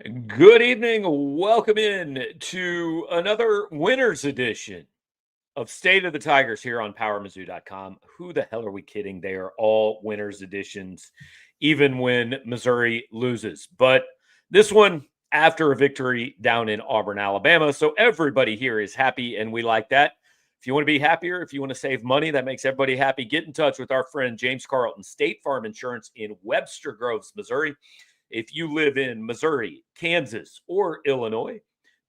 Good evening. Welcome in to another winner's edition of State of the Tigers here on PowerMizzou.com. Who the hell are we kidding? They are all winners editions, even when Missouri loses. But this one after a victory down in Auburn, Alabama. So everybody here is happy, and we like that. If you want to be happier, if you want to save money, that makes everybody happy. Get in touch with our friend James Carlton, State Farm Insurance in Webster Groves, Missouri. If you live in Missouri, Kansas, or Illinois,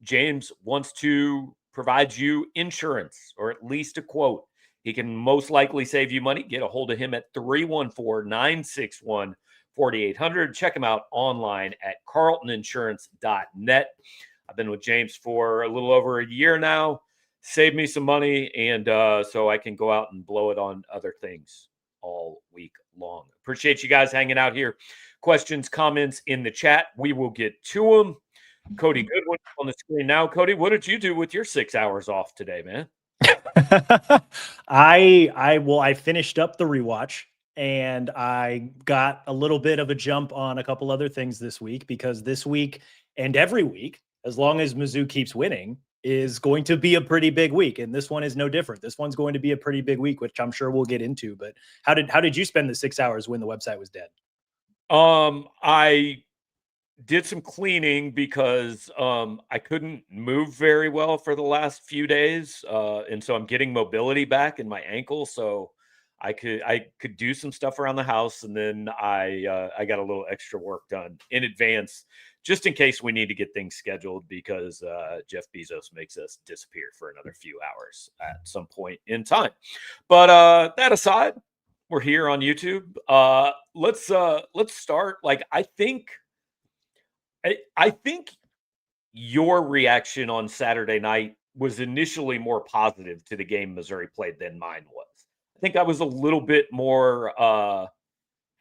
James wants to provide you insurance or at least a quote. He can most likely save you money. Get a hold of him at 314 961 4800. Check him out online at carltoninsurance.net. I've been with James for a little over a year now. Saved me some money, and so I can go out and blow it on other things all week long. Appreciate you guys hanging out here. Questions, comments in the chat. We will get to them. Cody Goodwin on the screen now. Cody, what did you do with your 6 hours off today, man? I finished up the rewatch, and I got a little bit of a jump on a couple other things this week, because this week and every week, as long as Mizzou keeps winning, is going to be a pretty big week. And this one is no different. This one's going to be a pretty big week, which I'm sure we'll get into. But how did you spend the 6 hours when the website was dead? I did some cleaning because I couldn't move very well for the last few days. And so I'm getting mobility back in my ankle. So I could do some stuff around the house, and then I got a little extra work done in advance, just in case we need to get things scheduled, because Jeff Bezos makes us disappear for another few hours at some point in time. But that aside, we're here on YouTube. Let's start. Like, I think your reaction on Saturday night was initially more positive to the game Missouri played than mine was. I think I was a little bit more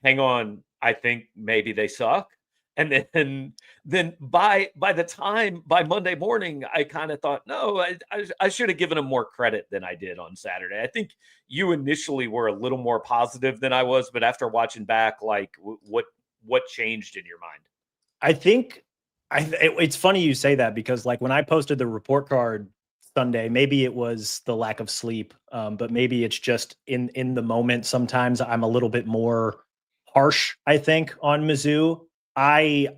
hang on, I think maybe they suck. And then by Monday morning, I kind of thought, no, I should have given them more credit than I did on Saturday. I think you initially were a little more positive than I was, but after watching back, like, what changed in your mind? I think it's funny you say that, because like when I posted the report card Sunday, maybe it was the lack of sleep, but maybe it's just in the moment. Sometimes I'm a little bit more harsh, I think, on Mizzou. I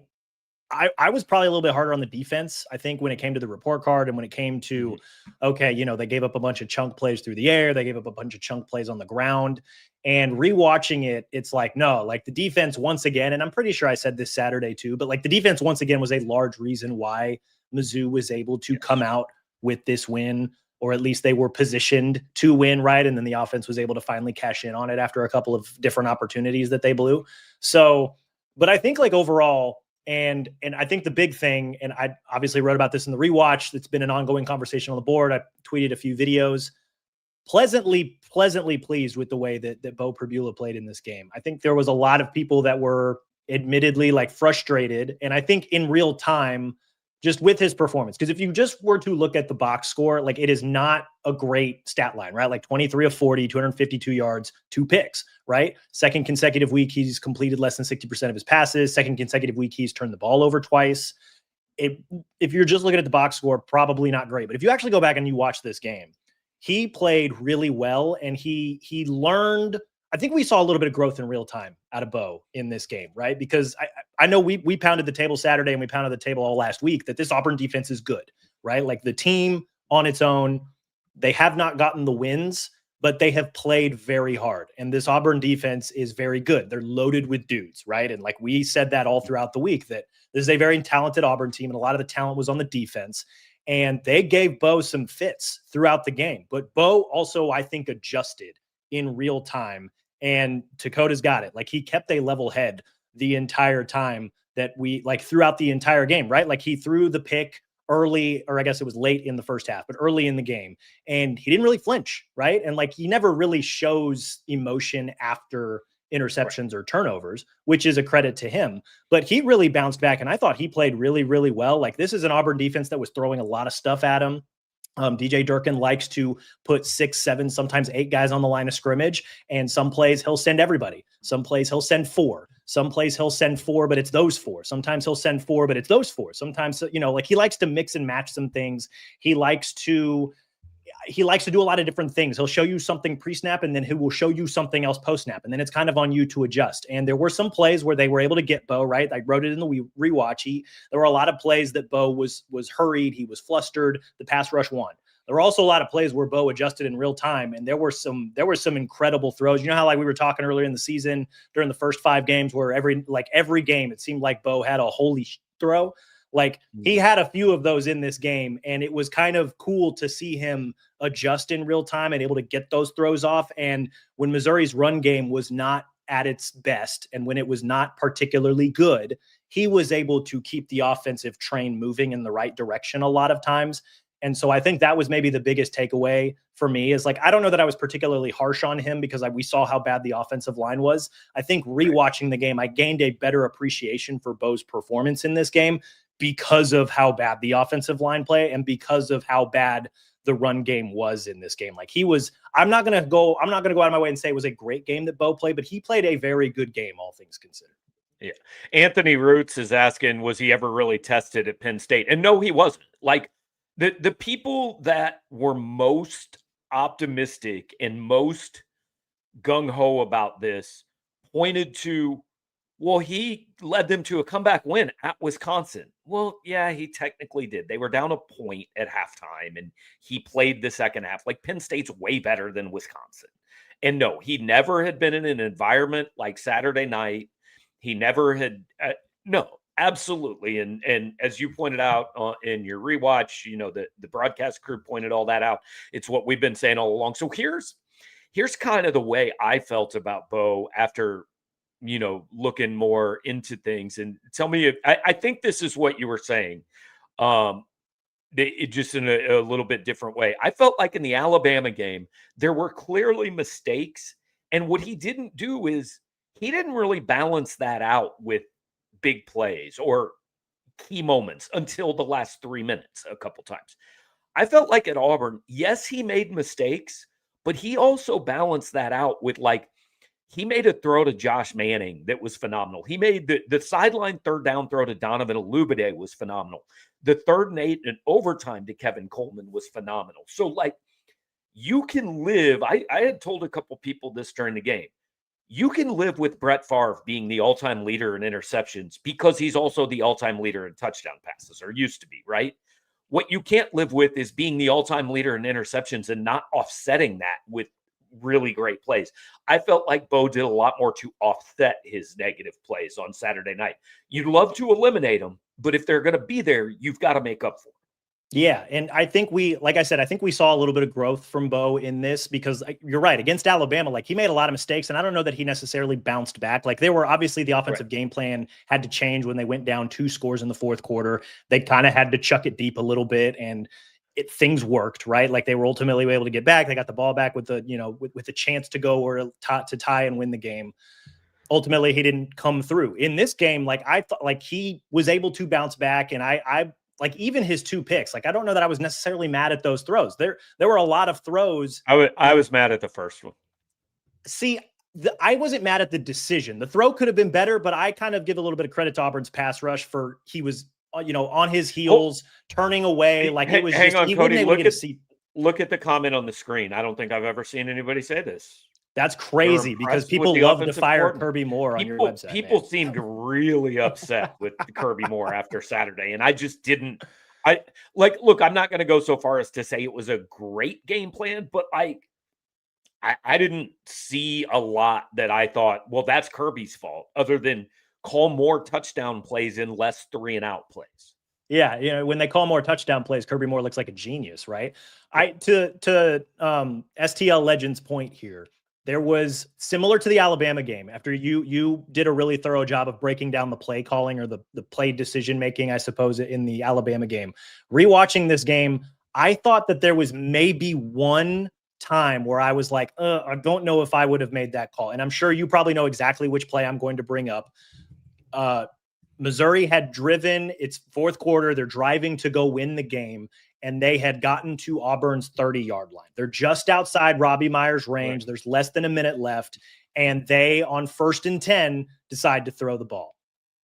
was probably a little bit harder on the defense, I think, when it came to the report card, and when it came to, okay, they gave up a bunch of chunk plays through the air. They gave up a bunch of chunk plays on the ground. And rewatching it, it's like, no, like the defense once again, and I'm pretty sure I said this Saturday too, but like the defense once again was a large reason why Mizzou was able to come out with this win, or at least they were positioned to win, right? And then the offense was able to finally cash in on it after a couple of different opportunities that they blew. So, but I think like overall, and I think the big thing, and I obviously wrote about this in the rewatch, it's been an ongoing conversation on the board. I tweeted a few videos. Pleasantly pleased with the way that Bo Perbula played in this game. I think there was a lot of people that were admittedly like frustrated, and I think in real time, just with his performance, because if you just were to look at the box score, like it is not a great stat line, right? Like 23 of 40, 252 yards, 2 picks, right? Second consecutive week, he's completed less than 60% of his passes. Second consecutive week, he's turned the ball over twice. If you're just looking at the box score, probably not great. But if you actually go back and you watch this game, he played really well, and he learned. I think we saw a little bit of growth in real time out of Bo in this game, right? Because I know we pounded the table Saturday, and we pounded the table all last week, that this Auburn defense is good, right? Like the team on its own, they have not gotten the wins, but they have played very hard. And this Auburn defense is very good. They're loaded with dudes, right? And like we said that all throughout the week, that this is a very talented Auburn team, and a lot of the talent was on the defense. And they gave Bo some fits throughout the game. But Bo also, I think, adjusted in real time. And Dakota's got it. Like he kept a level head the entire time that throughout the entire game, right? Like he threw the pick early, or I guess it was late in the first half, but early in the game. And he didn't really flinch, right? And like he never really shows emotion after interceptions or turnovers, which is a credit to him. But he really bounced back, and I thought he played really, really well. Like this is an Auburn defense that was throwing a lot of stuff at him. DJ Durkin likes to put 6, 7, sometimes 8 guys on the line of scrimmage, and some plays he'll send everybody. Some plays he'll send 4. Some plays he'll send 4, but it's those 4. Sometimes he'll send 4, but it's those 4. Sometimes, like he likes to mix and match some things. He likes to do a lot of different things. He'll show you something pre-snap, and then he will show you something else post-snap. And then it's kind of on you to adjust. And there were some plays where they were able to get Bo, right? I wrote it in the rewatch. There were a lot of plays that Bo was hurried. He was flustered. The pass rush won. There were also a lot of plays where Bo adjusted in real time. And there were some incredible throws. You know how, like we were talking earlier in the season during the first 5 games where every game, it seemed like Bo had a holy throw. Like he had a few of those in this game, and it was kind of cool to see him adjust in real time and able to get those throws off. And when Missouri's run game was not at its best, and when it was not particularly good, he was able to keep the offensive train moving in the right direction a lot of times. And so I think that was maybe the biggest takeaway for me is like, I don't know that I was particularly harsh on him because we saw how bad the offensive line was. I think rewatching the game, I gained a better appreciation for Bo's performance in this game because of how bad the offensive line play and because of how bad the run game was in this game. Like I'm not going to go out of my way and say it was a great game that Bo played, but he played a very good game, all things considered. Yeah. Anthony Roots is asking, was he ever really tested at Penn State? And no, he wasn't. Like the people that were most optimistic and most gung-ho about this pointed to, well, he led them to a comeback win at Wisconsin. Well, yeah, he technically did. They were down a point at halftime, and he played the second half. Like, Penn State's way better than Wisconsin. And no, he never had been in an environment like Saturday night. He never had no, absolutely. And as you pointed out in your rewatch, the broadcast crew pointed all that out. It's what we've been saying all along. So here's kind of the way I felt about Bo after looking more into things. And tell me if I think this is what you were saying. It just in a little bit different way. I felt like in the Alabama game, there were clearly mistakes. And what he didn't do is he didn't really balance that out with big plays or key moments until the last 3 minutes a couple times. I felt like at Auburn, yes, he made mistakes, but he also balanced that out with he made a throw to Josh Manning that was phenomenal. He made the sideline third down throw to Donovan Olubade was phenomenal. The 3rd and 8 in overtime to Kevin Coleman was phenomenal. So, you can live. I had told a couple people this during the game. You can live with Brett Favre being the all-time leader in interceptions because he's also the all-time leader in touchdown passes, or used to be, right? What you can't live with is being the all-time leader in interceptions and not offsetting that with really great plays. I felt like Bo did a lot more to offset his negative plays on Saturday night. You'd love to eliminate them, but if they're going to be there, you've got to make up for it. Yeah. And I think I think we saw a little bit of growth from Bo in this because you're right. Against Alabama, he made a lot of mistakes, and I don't know that he necessarily bounced back. They were obviously the offensive game plan had to change when they went down 2 scores in the 4th quarter. They kind of had to chuck it deep a little bit, and things worked, right? They were ultimately able to get back. They got the ball back with with a chance to go or to tie and win the game. Ultimately, he didn't come through in this game. I thought he was able to bounce back, and I even his 2 picks. I don't know that I was necessarily mad at those throws. There were a lot of throws. I was mad at the first one. See, I wasn't mad at the decision. The throw could have been better, but I kind of give a little bit of credit to Auburn's pass rush for he was on his heels, turning away. It was hang on, he Cody. Look at the comment on the screen. I don't think I've ever seen anybody say this. That's crazy because people love to fire Kirby Moore on your website. People seemed really upset with Kirby Moore after Saturday, and I just didn't. Look, I'm not going to go so far as to say it was a great game plan, but I didn't see a lot that I thought, well, that's Kirby's fault, other than call more touchdown plays and less 3-and-out plays. Yeah, when they call more touchdown plays, Kirby Moore looks like a genius, right? To STL Legends point here, there was similar to the Alabama game. After you did a really thorough job of breaking down the play calling or the play decision making, I suppose, in the Alabama game. Rewatching this game, I thought that there was maybe one time where I was like, I don't know if I would have made that call. And I'm sure you probably know exactly which play I'm going to bring up. Missouri had driven, it's 4th quarter. They're driving to go win the game, and they had gotten to Auburn's 30-yard line. They're just outside Robbie Meyer's range. Right. There's less than a minute left, and they, on 1st and 10, decide to throw the ball.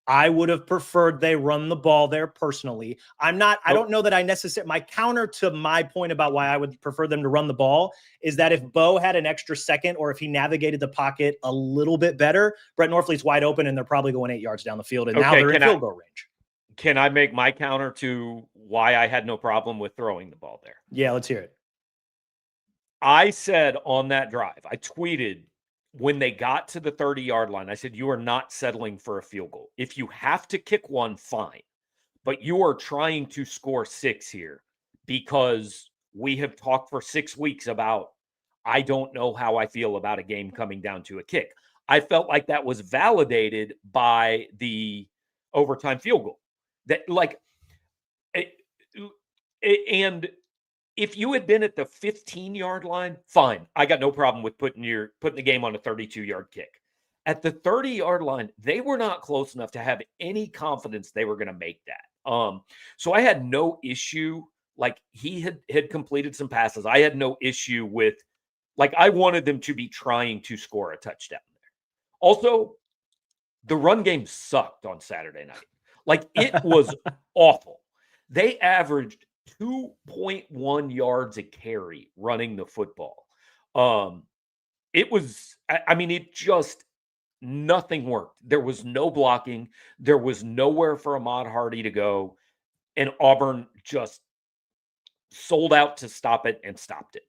I would have preferred they run the ball there personally. I don't know that I necessarily, my counter to my point about why I would prefer them to run the ball is that if Bo had an extra second or if he navigated the pocket a little bit better, Brett Norfleet's wide open and they're probably going 8 yards down the field. And now they're in field goal range. Can I make my counter to why I had no problem with throwing the ball there? Yeah, let's hear it. I said on that drive, I tweeted when they got to the 30-yard line, I said, you are not settling for a field goal. If you have to kick one, fine. But you are trying to score 6 here because we have talked for 6 weeks about, I don't know how I feel about a game coming down to a kick. I felt like that was validated by the overtime field goal. That and if you had been at the 15-yard line, fine. I got no problem with putting the game on a 32-yard kick. At the 30-yard line, they were not close enough to have any confidence they were going to make that. So I had no issue. Like, he had completed some passes. I had no issue with, like, I wanted them to be trying to score a touchdown there. Also, the run game sucked on Saturday night. Like, it was awful. They averaged 2.1 yards a carry running the football. It was, I mean, it just, nothing worked. There was no blocking. There was nowhere for Ahmad Hardy to go. And Auburn just sold out to stop it and stopped it.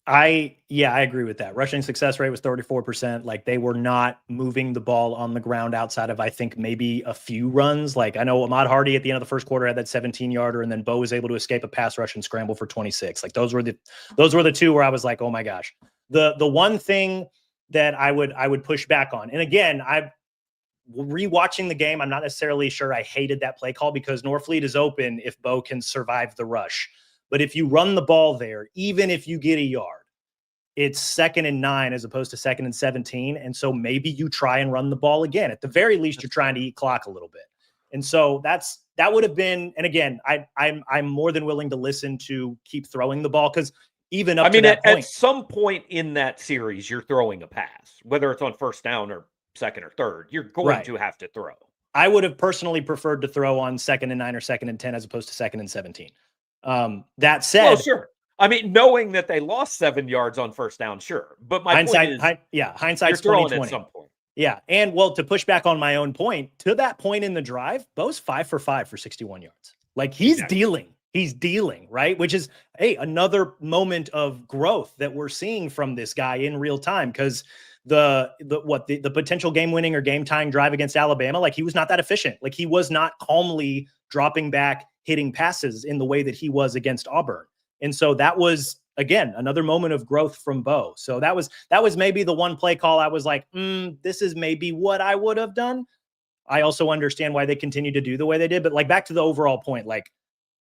I agree with that. Rushing success rate was 34%. Like, they were not moving the ball on the ground outside of, I think, maybe a few runs. Like, I know Ahmad Hardy at the end of the first quarter had that 17-yarder, and then Bo was able to escape a pass rush and scramble for 26. Like, those were the two where I was like, oh my gosh. The one thing that I would push back on, and again, I rewatching the game, I'm not necessarily sure I hated that play call because Norfleet is open if Bo can survive the rush. But if you run the ball there, even if you get a yard, it's 2nd and 9 as opposed to 2nd and 17. And so maybe you try and run the ball again. At the very least, you're trying to eat clock a little bit. And so that would have been, and again, I'm more than willing to listen to keep throwing the ball because even up to that point, at some point in that series, you're throwing a pass, whether it's on first down or 2nd or 3rd, you're going to have to throw. I would have personally preferred to throw on 2nd and 9 or 2nd and 10 as opposed to 2nd and 17. That said, well, sure. I mean, knowing that they lost 7 yards on first down, sure. But my hindsight's point is, hindsight's you're throwing 2020. at some point. Yeah, and well, to push back on my own point, to that point in the drive, Bo's 5 for 5 for 61 yards. Like, he's dealing, right? Which is, hey, another moment of growth that we're seeing from this guy in real time because the potential game-winning or game-tying drive against Alabama, like, he was not that efficient. Like, he was not calmly dropping back, hitting passes in the way that he was against Auburn. And so that was, again, another moment of growth from Bo. So that was maybe the one play call I was like, this is maybe what I would have done. I also understand why they continue to do the way they did. But, like, back to the overall point, like,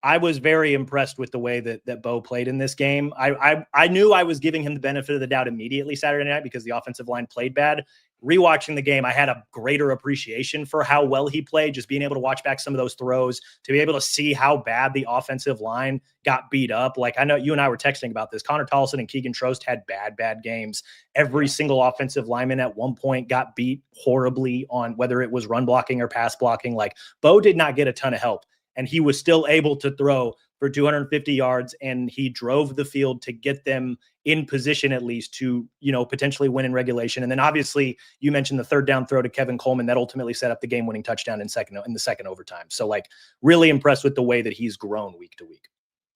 I was very impressed with the way that Bo played in this game. I knew I was giving him the benefit of the doubt immediately Saturday night because the offensive line played bad. Rewatching the game, I had a greater appreciation for how well he played, just being able to watch back some of those throws, to be able to see how bad the offensive line got beat up. Like, I know you and I were texting about this. Connor Tolson and Keegan Trost had bad games. Every single offensive lineman at one point got beat horribly on whether it was run blocking or pass blocking. Like, Bo did not get a ton of help, and he was still able to throw for 250 yards, and he drove the field to get them in position at least to, potentially win in regulation. And then obviously you mentioned the 3rd down throw to Kevin Coleman that ultimately set up the game-winning touchdown in the second overtime. So, like, really impressed with the way that he's grown week to week.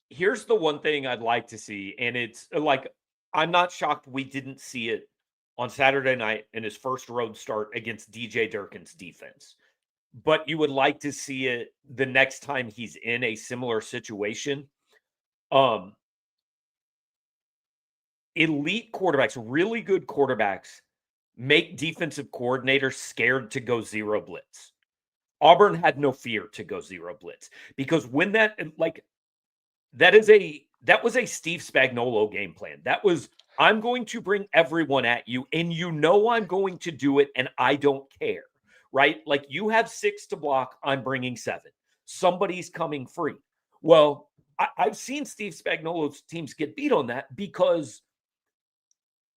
Here's the one thing I'd like to see, and it's like, I'm not shocked we didn't see it on Saturday night in his first road start against DJ Durkin's defense. But you would like to see it the next time he's in a similar situation. Elite quarterbacks, really good quarterbacks, make defensive coordinators scared to go zero blitz. Auburn had no fear to go zero blitz because when that was a Steve Spagnuolo game plan. That was, I'm going to bring everyone at you, and I'm going to do it, and I don't care. Right? Like, you have 6 to block, I'm bringing 7. Somebody's coming free. Well, I've seen Steve Spagnuolo's teams get beat on that because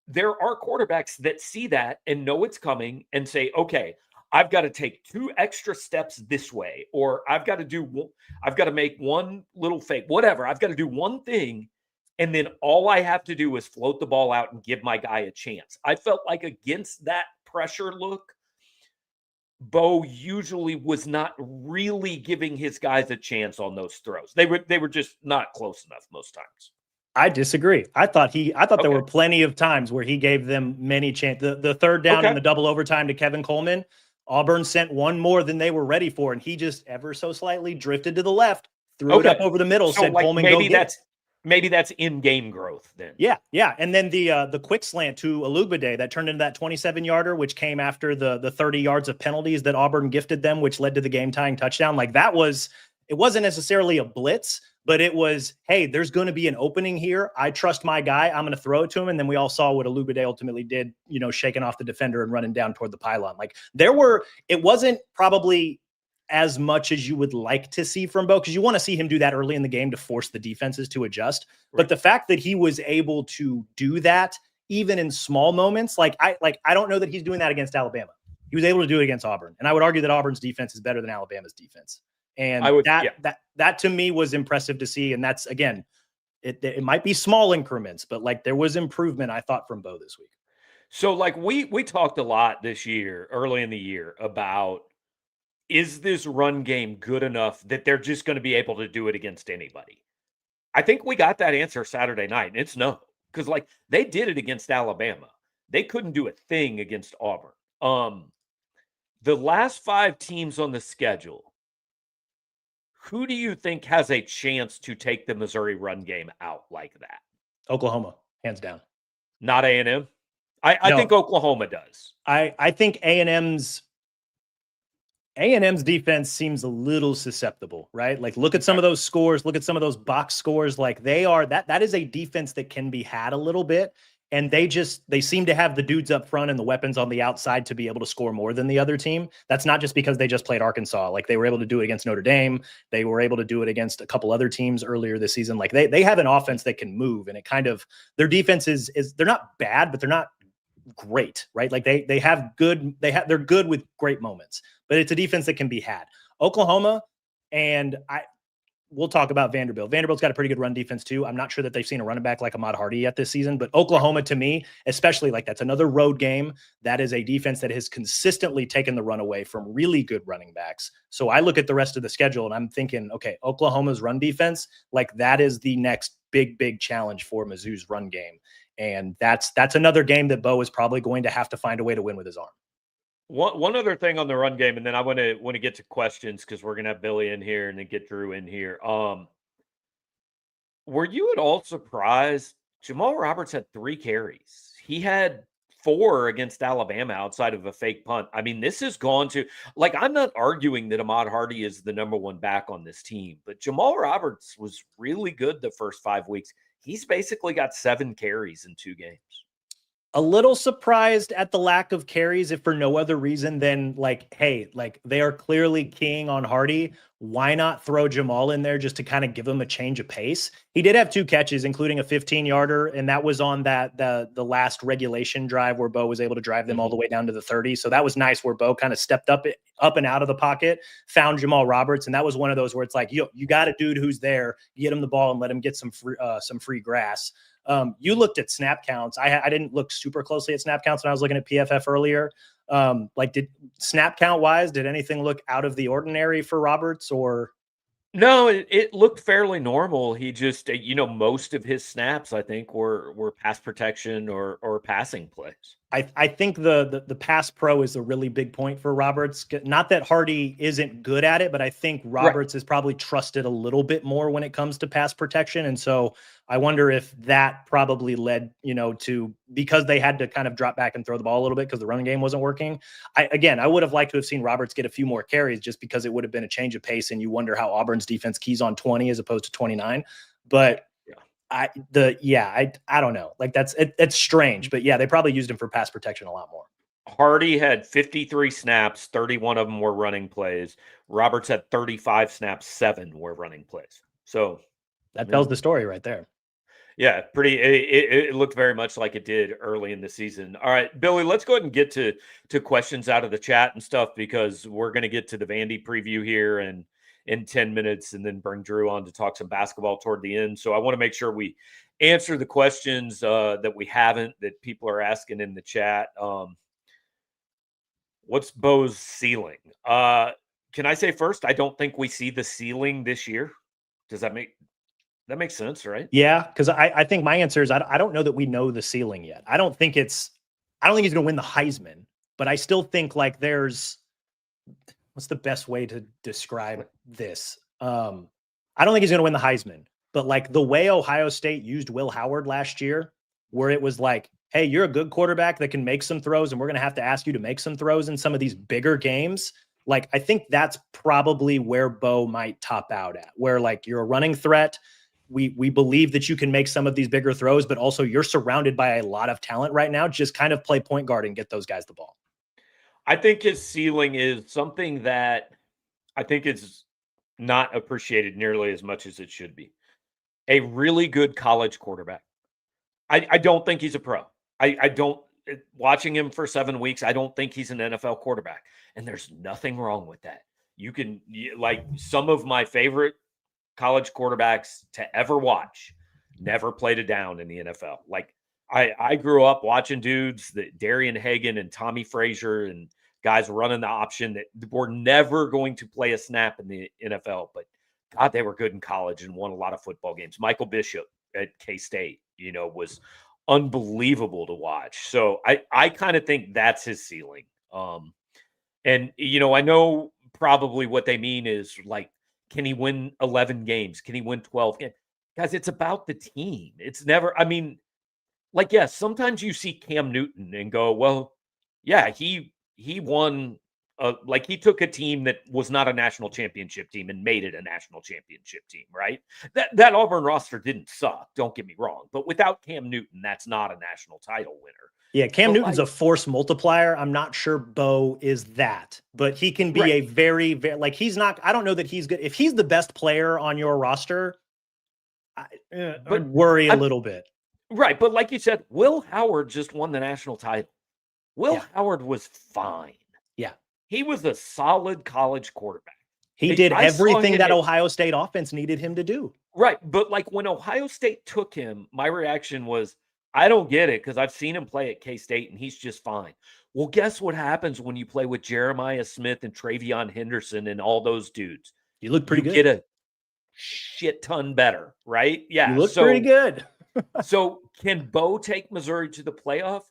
there are quarterbacks that see that and know it's coming and say, okay, I've got to take 2 extra steps this way, or I've got to make one little fake, whatever. I've got to do one thing. And then all I have to do is float the ball out and give my guy a chance. I felt like against that pressure look, Bo usually was not really giving his guys a chance on those throws. They were just not close enough most times. I disagree. I thought there were plenty of times where he gave them many chances. The third down in the double overtime to Kevin Coleman, Auburn sent one more than they were ready for, and he just ever so slightly drifted to the left, threw it up over the middle, said Coleman, maybe that's in-game growth then. Yeah. And then the quick slant to Olugbade that turned into that 27-yarder, which came after the 30 yards of penalties that Auburn gifted them, which led to the game-tying touchdown. Like it wasn't necessarily a blitz, but it was, hey, there's going to be an opening here. I trust my guy. I'm going to throw it to him. And then we all saw what Olugbade ultimately did, shaking off the defender and running down toward the pylon. Like it wasn't probably as much as you would like to see from Bo, because you want to see him do that early in the game to force the defenses to adjust. Right. But the fact that he was able to do that, even in small moments, I don't know that he's doing that against Alabama. He was able to do it against Auburn. And I would argue that Auburn's defense is better than Alabama's defense. And that to me was impressive to see. And that's, again, it might be small increments, but there was improvement, I thought, from Bo this week. So we talked a lot this year, early in the year, about, is this run game good enough that they're just going to be able to do it against anybody? I think we got that answer Saturday night, and it's no. Because they did it against Alabama. They couldn't do a thing against Auburn. The last 5 teams on the schedule, who do you think has a chance to take the Missouri run game out like that? Oklahoma, hands down. Not A&M? I think Oklahoma does. I think A&M's defense seems a little susceptible, right? Look at some of those scores, look at some of those box scores. That is a defense that can be had a little bit. And they seem to have the dudes up front and the weapons on the outside to be able to score more than the other team. That's not just because they just played Arkansas. They were able to do it against Notre Dame. They were able to do it against a couple other teams earlier this season. They have an offense that can move, and their defense is they're not bad, but they're not great, right? They're good with great moments, but it's a defense that can be had. Oklahoma, and we'll talk about Vanderbilt. Vanderbilt's got a pretty good run defense too. I'm not sure that they've seen a running back like Ahmad Hardy yet this season, but Oklahoma, to me, especially, that's another road game. That is a defense that has consistently taken the run away from really good running backs. So I look at the rest of the schedule and I'm thinking, okay, Oklahoma's run defense, that is the next big challenge for Mizzou's run game. And that's another game that Bo is probably going to have to find a way to win with his arm. One other thing on the run game, and then I want to get to questions because we're gonna have Billy in here and then get Drew in here. Were you at all surprised? Jamal Roberts had 3 carries. He had 4 against Alabama outside of a fake punt. I mean, this has gone to I'm not arguing that Ahmad Hardy is the number 1 back on this team, but Jamal Roberts was really good the first 5 weeks. He's basically got 7 carries in 2 games. A little surprised at the lack of carries, if for no other reason than they are clearly keying on Hardy. Why not throw Jamal in there just to kind of give him a change of pace? He did have 2 catches, including a 15-yarder, and that was on the last regulation drive where Bo was able to drive them all the way down to the 30. So that was nice, where Bo kind of stepped up and out of the pocket, found Jamal Roberts, and that was one of those where it's you got a dude who's there, get him the ball and let him get some free grass. You looked at snap counts. I didn't look super closely at snap counts when I was looking at PFF earlier. Did snap count wise, did anything look out of the ordinary for Roberts, or? No, it looked fairly normal. He just, most of his snaps, I think, were pass protection or passing plays. I think the pass pro is a really big point for Roberts. Not that Hardy isn't good at it, but I think Roberts is probably trusted a little bit more when it comes to pass protection. And so I wonder if that probably led, to, because they had to kind of drop back and throw the ball a little bit because the running game wasn't working. I would have liked to have seen Roberts get a few more carries just because it would have been a change of pace. And you wonder how Auburn's defense keys on 20 as opposed to 29. But I don't know. It's strange, but they probably used him for pass protection a lot more. Hardy had 53 snaps, 31 of them were running plays. Roberts had 35 snaps, 7 were running plays. So that tells the story right there. Yeah, pretty. It looked very much like it did early in the season. All right, Billy, let's go ahead and get to questions out of the chat and stuff because we're going to get to the Vandy preview here and in 10 minutes, and then bring Drew on to talk some basketball toward the end. So I want to make sure we answer the questions that we haven't that people are asking in the chat. What's Bo's ceiling? Can I say first? I don't think we see the ceiling this year. Does that make sense, right? Yeah, because I think my answer is I don't know that we know the ceiling yet. I don't think he's going to win the Heisman, but I still think like what's the best way to describe this? I don't think he's going to win the Heisman, but like the way Ohio State used Will Howard last year, where it was like, hey, you're a good quarterback that can make some throws, and we're going to have to ask you to make some throws in some of these bigger games. Like, I think that's probably where Bo might top out at, where like you're a running threat. We believe that you can make some of these bigger throws, but also you're surrounded by a lot of talent right now. Just kind of play point guard and get those guys the ball. I think his ceiling is something that I think is not appreciated nearly as much as it should be. A really good college quarterback. I don't think he's a pro. I don't, watching him for 7 weeks, I don't think he's an NFL quarterback. And there's nothing wrong with that. Like some of my favorite college quarterbacks to ever watch never played a down in the NFL. Like I grew up watching dudes that Darian Hagan and Tommy Frazier and guys running the option that were never going to play a snap in the NFL, but God, they were good in college and won a lot of football games. Michael Bishop at K-State, was unbelievable to watch. So I kind of think that's his ceiling. And I know probably what they mean is like, can he win 11 games? Can he win 12 games? Guys, it's about the team. It's never, like, yes, sometimes you see Cam Newton and go, well, yeah, he won, like he took a team that was not a national championship team and made it a national championship team, right? That Auburn roster didn't suck, don't get me wrong. But without Cam Newton, that's not a national title winner. Yeah, Cam Newton's a force multiplier. I'm not sure Bo is that, but he can be a very, very, like he's not, I don't know that he's good. If he's the best player on your roster, I'd worry a little bit. Right, but like you said, Will Howard just won the national title. Will Howard was fine. Yeah. He was a solid college quarterback. He did everything that Ohio State offense needed him to do. Right, but like when Ohio State took him, my reaction was, I don't get it because I've seen him play at K-State and he's just fine. Well, guess what happens when you play with Jeremiah Smith and Travion Henderson and all those dudes? You look pretty good. Get a shit ton better, right? Yeah. You look pretty good. So can Bo take Missouri to the playoff?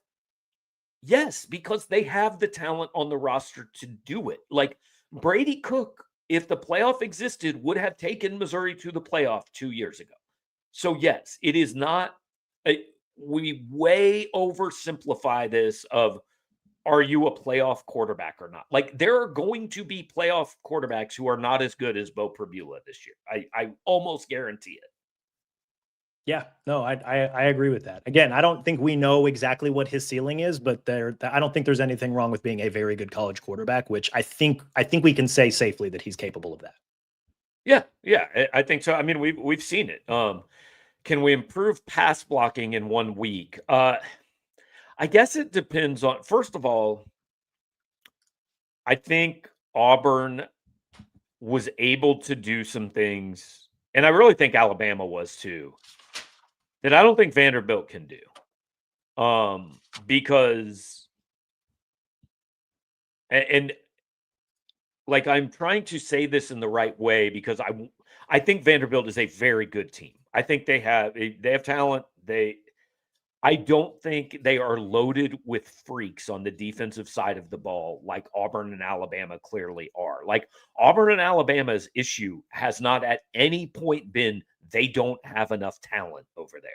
Yes, because they have the talent on the roster to do it. Like Brady Cook, if the playoff existed, would have taken Missouri to the playoff 2 years ago. So yes, it is not we way oversimplify this of are you a playoff quarterback or not? Like there are going to be playoff quarterbacks who are not as good as Bo Prabula this year. I almost guarantee it. Yeah, no, I agree with that. Again, I don't think we know exactly what his ceiling is, but I don't think there's anything wrong with being a very good college quarterback, which I think we can say safely that he's capable of that. Yeah, I think so. I mean, we've seen it. Can we improve pass blocking in 1 week? I guess it depends on, first of all, I think Auburn was able to do some things, and I really think Alabama was too, that I don't think Vanderbilt can do. Because, and like I'm trying to say this in the right way because I think Vanderbilt is a very good team. I think they have talent. I don't think they are loaded with freaks on the defensive side of the ball like Auburn and Alabama clearly are. Like Auburn and Alabama's issue has not at any point been they don't have enough talent over there.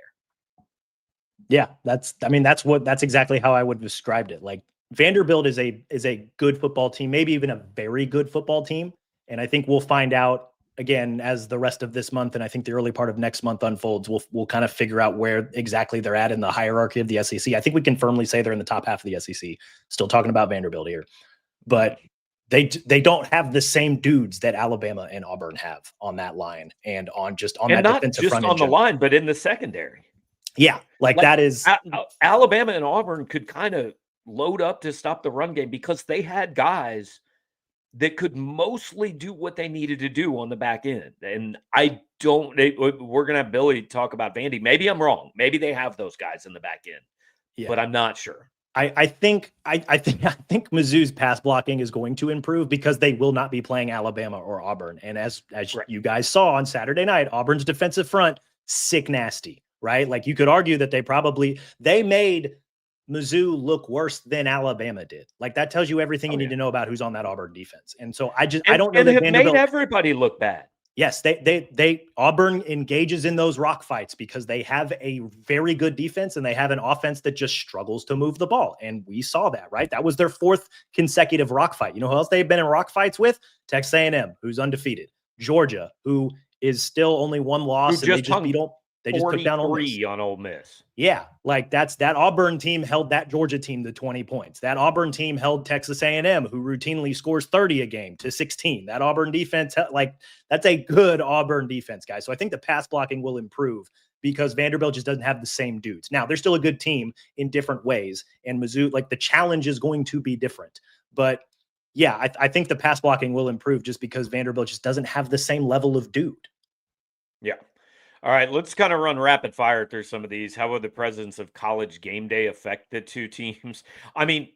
Yeah, that's exactly how I would have described it. Like Vanderbilt is a good football team, maybe even a very good football team. And I think we'll find out again as the rest of this month, and I think the early part of next month unfolds. We'll kind of figure out where exactly they're at in the hierarchy of the SEC. I think we can firmly say they're in the top half of the SEC. Still talking about Vanderbilt here, but they don't have the same dudes that Alabama and Auburn have on that line and on that defensive front. Not just on the line, but in the secondary. Yeah, like that is Alabama and Auburn could kind of load up to stop the run game because they had guys that could mostly do what they needed to do on the back end. And we're going to have Billy talk about Vandy. Maybe I'm wrong. Maybe they have those guys in the back end, but I'm not sure. I think Mizzou's pass blocking is going to improve because they will not be playing Alabama or Auburn. And as right. You guys saw on Saturday night, Auburn's defensive front, sick nasty, right? Like you could argue that they made Mizzou look worse than Alabama did. Like that tells you everything you need to know about who's on that Auburn defense. And so I don't know that Vanderbilt made everybody look bad. Yes, they Auburn engages in those rock fights because they have a very good defense and they have an offense that just struggles to move the ball. And we saw that, right? That was their 4th consecutive rock fight. You know who else they've been in rock fights with? Texas A&M, who's undefeated. Georgia, who is still only 1 loss. They just took down Ole Miss. On Ole Miss. Yeah, like that Auburn team held that Georgia team to 20 points. That Auburn team held Texas A&M, who routinely scores 30 a game, to 16. That Auburn defense, like that's a good Auburn defense, guys. So I think the pass blocking will improve because Vanderbilt just doesn't have the same dudes. Now, they're still a good team in different ways, and Mizzou, like the challenge is going to be different. But yeah, I think the pass blocking will improve just because Vanderbilt just doesn't have the same level of dude. Yeah. All right, let's kind of run rapid fire through some of these. How will the presence of College game day affect the 2 teams? I mean,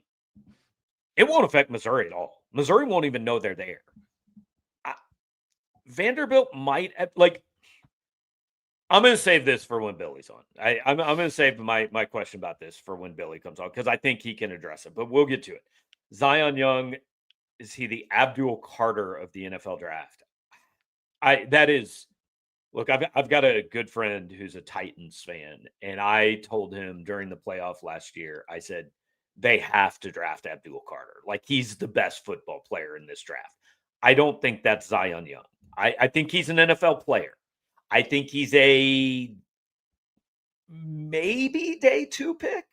it won't affect Missouri at all. Missouri won't even know they're there. Vanderbilt might like. I'm going to save this for when Billy's on. I'm going to save my question about this for when Billy comes on because I think he can address it. But we'll get to it. Zion Young, is he the Abdul Carter of the NFL draft? Look, I've got a good friend who's a Titans fan, and I told him during the playoff last year, I said, they have to draft Abdul Carter. Like, he's the best football player in this draft. I don't think that's Zion Young. I think he's an NFL player. I think he's a maybe day 2 pick.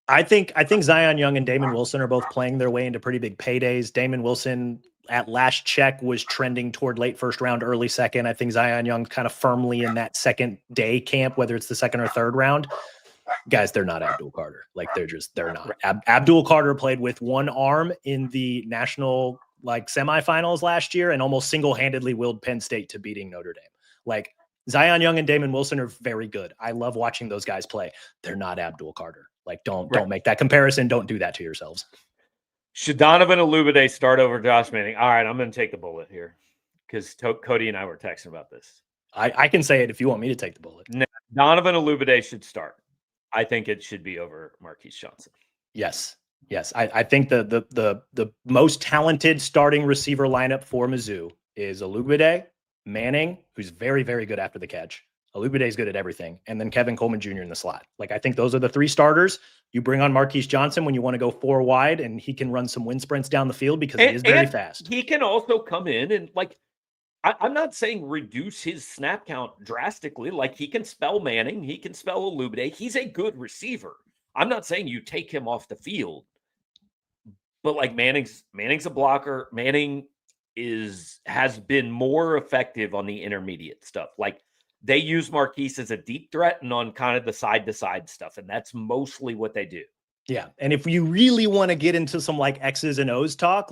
I think Zion Young and Damon Wilson are both playing their way into pretty big paydays. Damon Wilson at last check was trending toward late 1st round, early 2nd. I think Zion Young kind of firmly in that 2nd day camp, whether it's the 2nd or 3rd round. Guys, they're not Abdul Carter. Like they're not. Abdul Carter played with 1 arm in the national semifinals last year and almost single-handedly willed Penn State to beating Notre Dame. Like Zion Young and Damon Wilson are very good. I love watching those guys play. They're not Abdul Carter. Like don't make that comparison. Don't do that to yourselves. Should Donovan Olubade start over Josh Manning? All right, I'm going to take the bullet here because Cody and I were texting about this. I can say it if you want me to take the bullet. No, Donovan Olubade should start. I think it should be over Marquise Johnson. Yes. I think the most talented starting receiver lineup for Mizzou is Olubade, Manning, who's very, very good after the catch. Olubade is good at everything. And then Kevin Coleman Jr. in the slot. Like, I think those are the 3 starters. You bring on Marquise Johnson when you want to go 4 wide, and he can run some wind sprints down the field because he is very fast. He can also come in and, I'm not saying reduce his snap count drastically. Like, he can spell Manning. He can spell Olubade. He's a good receiver. I'm not saying you take him off the field. But, Manning's a blocker. Manning has been more effective on the intermediate stuff. Like, they use Marquise as a deep threat and on kind of the side-to-side stuff, and that's mostly what they do. Yeah, and if you really want to get into some X's and O's talk,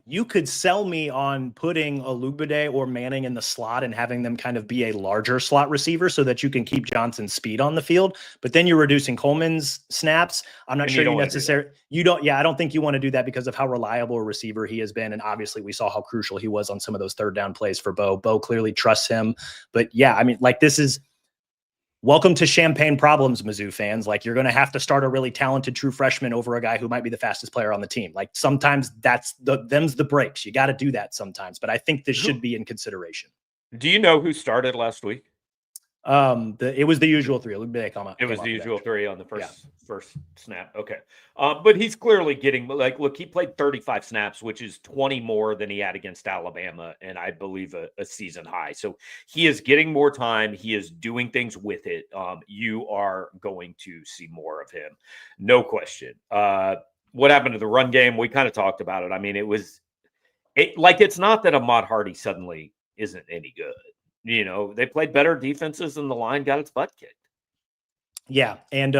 you could sell me on putting Olubade or Manning in the slot and having them kind of be a larger slot receiver so that you can keep Johnson's speed on the field. But then you're reducing Coleman's snaps. I'm not sure you necessarily I don't think you want to do that because of how reliable a receiver he has been. And obviously we saw how crucial he was on some of those 3rd down plays for Bo. Bo clearly trusts him. But yeah, I mean, this is welcome to champagne problems, Mizzou fans. You're going to have to start a really talented true freshman over a guy who might be the fastest player on the team. Sometimes them's the breaks. You got to do that sometimes, but I think this should be in consideration. Do you know who started last week? It was the usual 3. It was the usual 3 on the first snap. Okay. But he's clearly getting look, he played 35 snaps, which is 20 more than he had against Alabama, and I believe a season high. So he is getting more time. He is doing things with it. You are going to see more of him. No question. What happened to the run game? We kind of talked about it. I mean, it's not that Ahmad Hardy suddenly isn't any good. They played better defenses and the line got its butt kicked. Yeah. And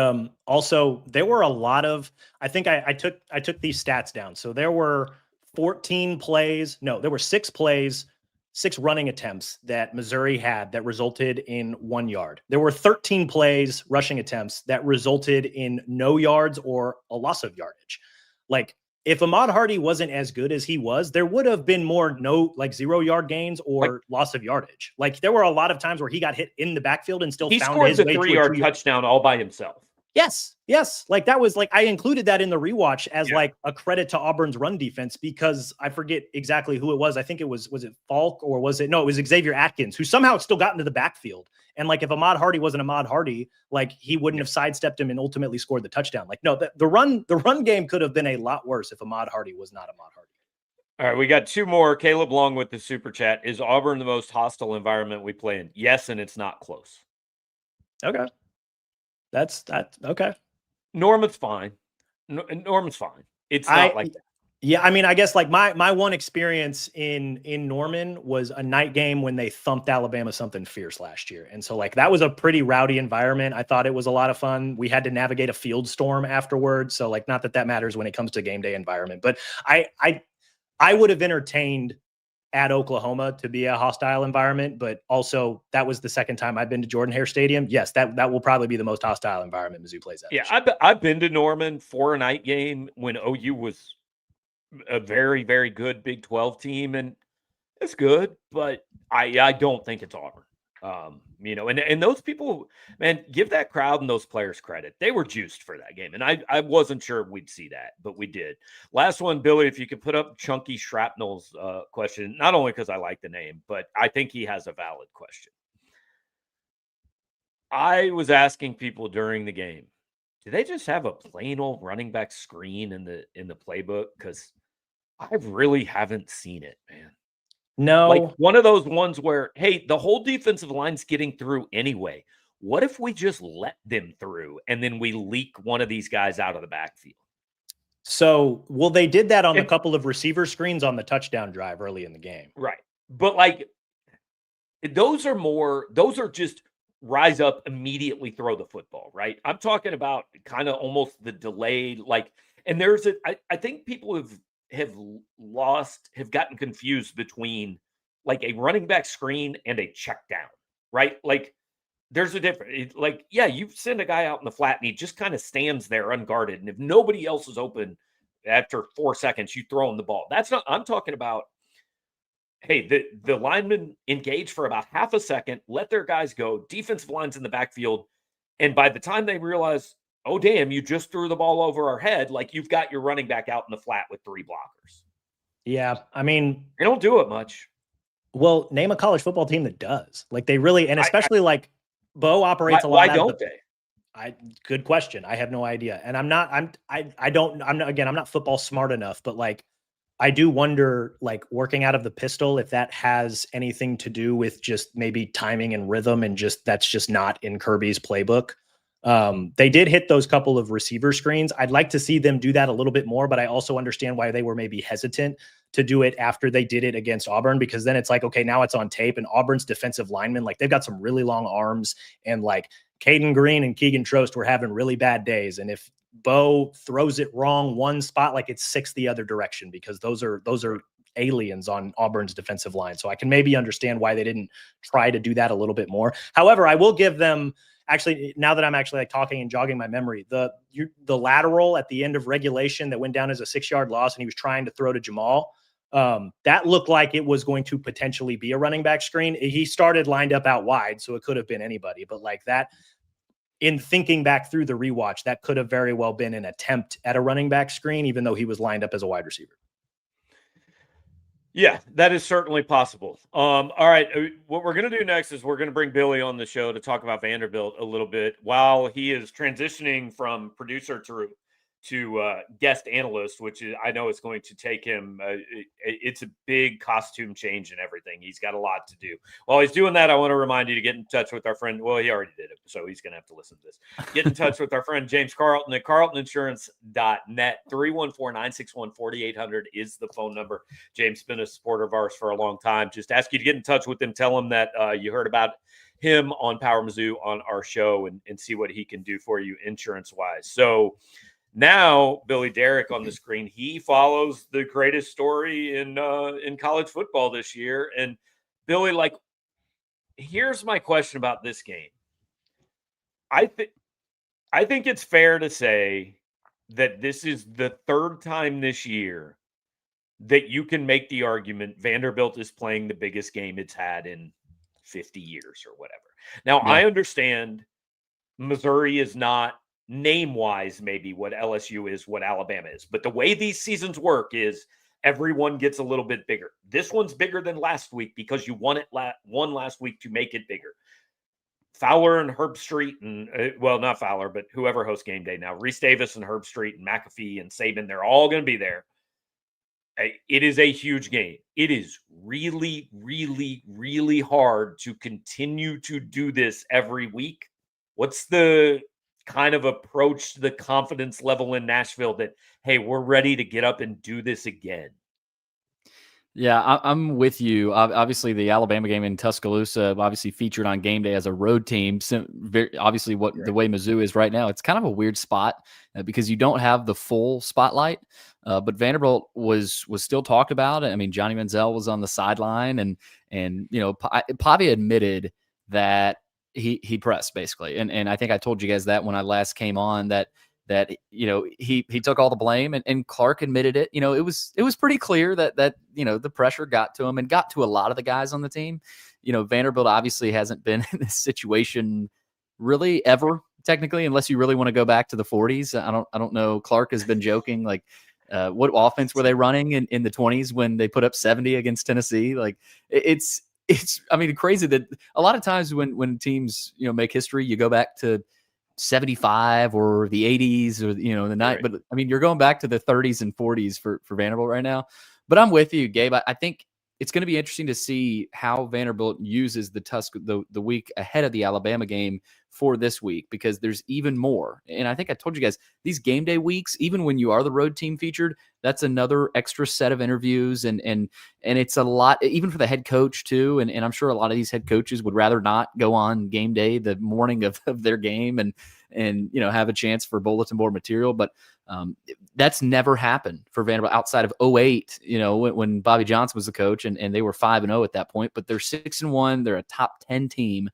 also there were a lot of, I think I took these stats down. So there were 14 plays. No, there were 6 plays, 6 running attempts that Missouri had that resulted in 1 yard. There were 13 plays, rushing attempts that resulted in no yards or a loss of yardage. Like, if Ahmad Hardy wasn't as good as he was, there would have been more 0 yard gains or loss of yardage. Like, there were a lot of times where he got hit in the backfield and still He found scored his the way to a 3-yard 2-yard touchdown all by himself. Yes. Like, that was like, I included that in the rewatch as Yeah. like a credit to Auburn's run defense, because I forget exactly who it was. I think it was it Falk, or was it? No, it was Xavier Atkins, who somehow still got into the backfield. And like, if Ahmad Hardy wasn't Ahmad Hardy, like, he wouldn't have sidestepped him and ultimately scored the touchdown. Like, no, the run game could have been a lot worse if Ahmad Hardy was not Ahmad Hardy. All right, we got 2 more. Caleb Long with the super chat. Is Auburn the most hostile environment we play in? Yes, and it's not close. Okay. That's okay. Norman's fine. Norman's fine. It's not like that. Yeah, I mean, I guess like my one experience in Norman was a night game when they thumped Alabama something fierce last year. And so like, that was a pretty rowdy environment. I thought it was a lot of fun. We had to navigate a field storm afterwards. So like, not that matters when it comes to game day environment, but I would have entertained at Oklahoma to be a hostile environment, but also that was the second time I've been to Jordan-Hare Stadium. Yes, that will probably be the most hostile environment Mizzou plays at. Yeah, I've been to Norman for a night game when OU was a very, very good Big 12 team, and it's good, but I don't think it's Auburn. And those people, man, give that crowd and those players credit. They were juiced for that game, and I wasn't sure we'd see that, but we did. Last one, Billy, if you could put up Chunky Shrapnel's question, not only because I like the name, but I think he has a valid question. I was asking people during the game, do they just have a plain old running back screen in the playbook? Because I really haven't seen it, man. No. Like, one of those ones where, hey, the whole defensive line's getting through anyway. What if we just let them through and then we leak one of these guys out of the backfield? So, well, they did that on a couple of receiver screens on the touchdown drive early in the game. Right. But like, those are just rise up, immediately throw the football, right? I'm talking about kind of almost the delayed, like, and I think people have gotten confused between like a running back screen and a check down, right? Like, there's a difference. Like, yeah, you send a guy out in the flat and he just kind of stands there unguarded. And if nobody else is open after 4 seconds, you throw him the ball. That's not, I'm talking about, hey, the linemen engage for about half a second, let their guys go, defensive line's in the backfield. And by the time they realize, oh, damn, you just threw the ball over our head, like, you've got your running back out in the flat with 3 blockers. Yeah, I mean, they don't do it much. Well, name a college football team that does. Like, they really, and especially like Bo operates a lot. Why don't they? Good question. I have no idea. And I'm not football smart enough, but like, I do wonder, like, working out of the pistol, if that has anything to do with just maybe timing and rhythm, and just that's just not in Kirby's playbook. They did hit those couple of receiver screens. I'd like to see them do that a little bit more, but I also understand why they were maybe hesitant to do it after they did it against Auburn, because then it's like, okay, now it's on tape, and Auburn's defensive linemen, like, they've got some really long arms, and like Caden Green and Keegan Trost were having really bad days. And if Bo throws it wrong one spot, like, it's 6 the other direction, because those are aliens on Auburn's defensive line. So I can maybe understand why they didn't try to do that a little bit more. However, I will give them, actually, now that I'm actually like talking and jogging my memory, the lateral at the end of regulation that went down as a 6-yard loss, and he was trying to throw to Jamal, that looked like it was going to potentially be a running back screen. He started lined up out wide, so it could have been anybody, but like that, in thinking back through the rewatch, that could have very well been an attempt at a running back screen, even though he was lined up as a wide receiver. Yeah, that is certainly possible. All right. What we're going to do next is we're going to bring Billy on the show to talk about Vanderbilt a little bit while he is transitioning from producer to guest analyst, which is, I know it's going to take him. It's a big costume change and everything. He's got a lot to do. While he's doing that, I want to remind you to get in touch with our friend. Well, he already did it, so he's going to have to listen to this. Get in touch with our friend James Carlton at carltoninsurance.net. 314-961-4800 is the phone number. James has been a supporter of ours for a long time. Just ask you to get in touch with him. Tell him that you heard about him on Power Mizzou on our show and see what he can do for you insurance wise. So now Billy Derrick on the screen, he follows the greatest story in college football this year. And Billy, like, here's my question about this game. I think it's fair to say that this is the third time this year that you can make the argument Vanderbilt is playing the biggest game it's had in 50 years or whatever. Now, Yeah. I understand Missouri is not name-wise maybe what LSU is, what Alabama is, but the way these seasons work is everyone gets a little bit bigger. This one's bigger than last week because you won last week to make it bigger. Fowler and Herb Street and well, not Fowler, but whoever hosts game day now, Reese Davis and Herb Street and McAfee and Saban, they're all going to be there. It is a huge game. It is really, really, really hard to continue to do this every week. What's the kind of approach to the confidence level in Nashville that, hey, we're ready to get up and do this again? Yeah, I'm with you. Obviously, the Alabama game in Tuscaloosa obviously featured on game day as a road team. So obviously, the way Mizzou is right now, it's kind of a weird spot because you don't have the full spotlight. But Vanderbilt was still talked about. I mean, Johnny Manziel was on the sideline, and you know, Pavia admitted that he pressed basically, and I think I told you guys that when I last came on that you know he took all the blame, and Clark admitted it. You know, it was pretty clear that you know the pressure got to him and got to a lot of the guys on the team. You know, Vanderbilt obviously hasn't been in this situation really ever, technically, unless you really want to go back to the 40s. I don't know. Clark has been joking like. What offense were they running in the 20s when they put up 70 against Tennessee? Like it's I mean, crazy that a lot of times when teams, you know, make history, you go back to 75 or the 80s or, you know, the night. Right. But I mean, you're going back to the 30s and 40s for Vanderbilt right now. But I'm with you, Gabe. I think it's going to be interesting to see how Vanderbilt uses the week ahead of the Alabama game for this week, because there's even more. And I think I told you guys, these game day weeks, even when you are the road team featured, that's another extra set of interviews. And it's a lot, even for the head coach too. And I'm sure a lot of these head coaches would rather not go on game day the morning of their game and you know, have a chance for bulletin board material. But that's never happened for Vanderbilt outside of 2008, you know, when Bobby Johnson was the coach, and they were 5-0 at that point, but they're 6-1. They're a top 10 team.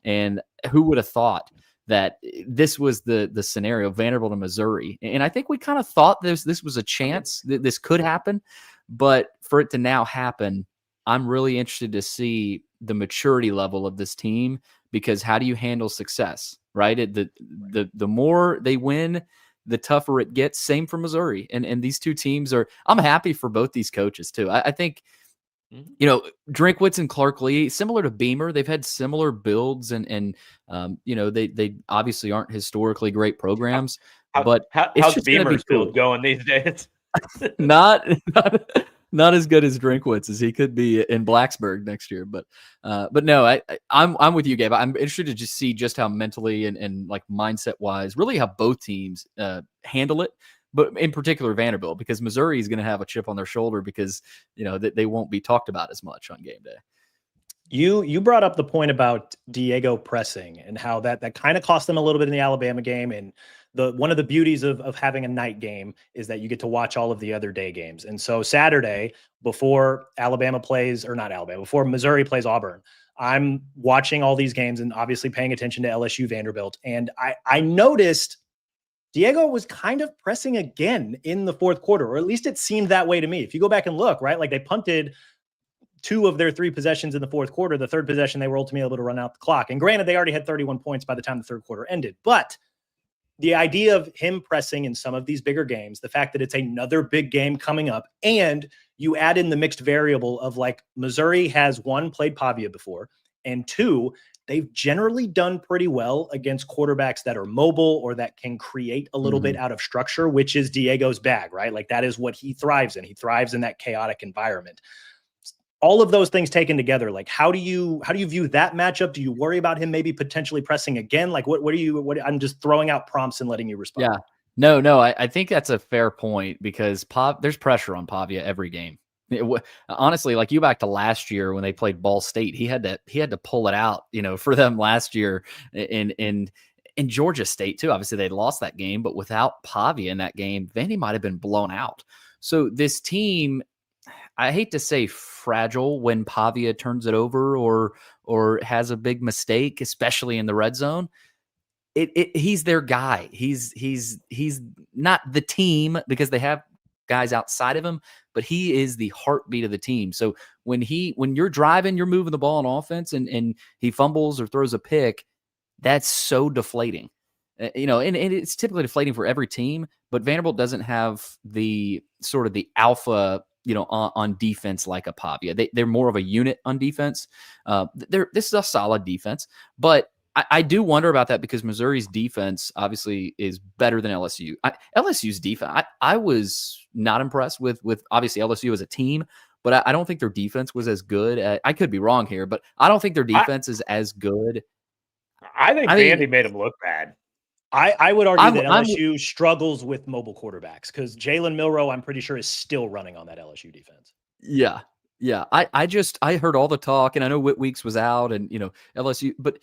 And who would have thought that this was the scenario, Vanderbilt and Missouri? And I think we kind of thought this was a chance that this could happen, but for it to now happen, I'm really interested to see the maturity level of this team, because how do you handle success, right? The more they win, the tougher it gets. Same for Missouri. And these two teams I'm happy for both these coaches too. I think, you know, Drinkwitz and Clark Lee, similar to Beamer, they've had similar builds and you know, they obviously aren't historically great programs, but how's Beamer's build going these days? not as good as Drinkwitz as he could be in Blacksburg next year. But no, I'm with you, Gabe. I'm interested to just see just how mentally and like mindset wise, really how both teams handle it. But in particular, Vanderbilt, because Missouri is going to have a chip on their shoulder because, you know, they won't be talked about as much on game day. You brought up the point about Diego pressing and how that kind of cost them a little bit in the Alabama game. And one of the beauties of having a night game is that you get to watch all of the other day games. And so Saturday, before before Missouri plays Auburn, I'm watching all these games and obviously paying attention to LSU Vanderbilt. And I noticed Diego was kind of pressing again in the fourth quarter, or at least it seemed that way to me. If you go back and look, right, like they punted 2 of their 3 possessions in the fourth quarter. The third possession, they were ultimately able to run out the clock. And granted, they already had 31 points by the time the third quarter ended. But the idea of him pressing in some of these bigger games, the fact that it's another big game coming up, and you add in the mixed variable of like Missouri has 1, played Pavia before, and 2, they've generally done pretty well against quarterbacks that are mobile or that can create a little bit out of structure, which is Diego's bag, right? Like that is what he thrives in. He thrives in that chaotic environment. All of those things taken together, like how do you view that matchup? Do you worry about him maybe potentially pressing again? Like what I'm just throwing out prompts and letting you respond. Yeah, no, I think that's a fair point, because there's pressure on Pavia every game. Honestly, like you back to last year when they played Ball State, he had to pull it out, for them last year in Georgia State too. Obviously, they lost that game, but without Pavia in that game, Vandy might have been blown out. So this team, I hate to say fragile when Pavia turns it over or has a big mistake, especially in the red zone. He's their guy. He's not the team because they have guys outside of him, but he is the heartbeat of the team. So when you're driving, you're moving the ball on offense and he fumbles or throws a pick, that's so deflating. And it's typically deflating for every team, but Vanderbilt doesn't have the sort of the alpha, on defense like a Pavia. They're more of a unit on defense. This is a solid defense, but I do wonder about that because Missouri's defense obviously is better than LSU. LSU's defense, I was not impressed with obviously LSU as a team, but I don't think their defense was as good. I could be wrong here, but I don't think their defense is as good. I think Vandy made them look bad. I would argue that LSU struggles with mobile quarterbacks because Jalen Milroe, I'm pretty sure, is still running on that LSU defense. Yeah. Yeah. I heard all the talk, and I know Whit Weeks was out and, LSU, but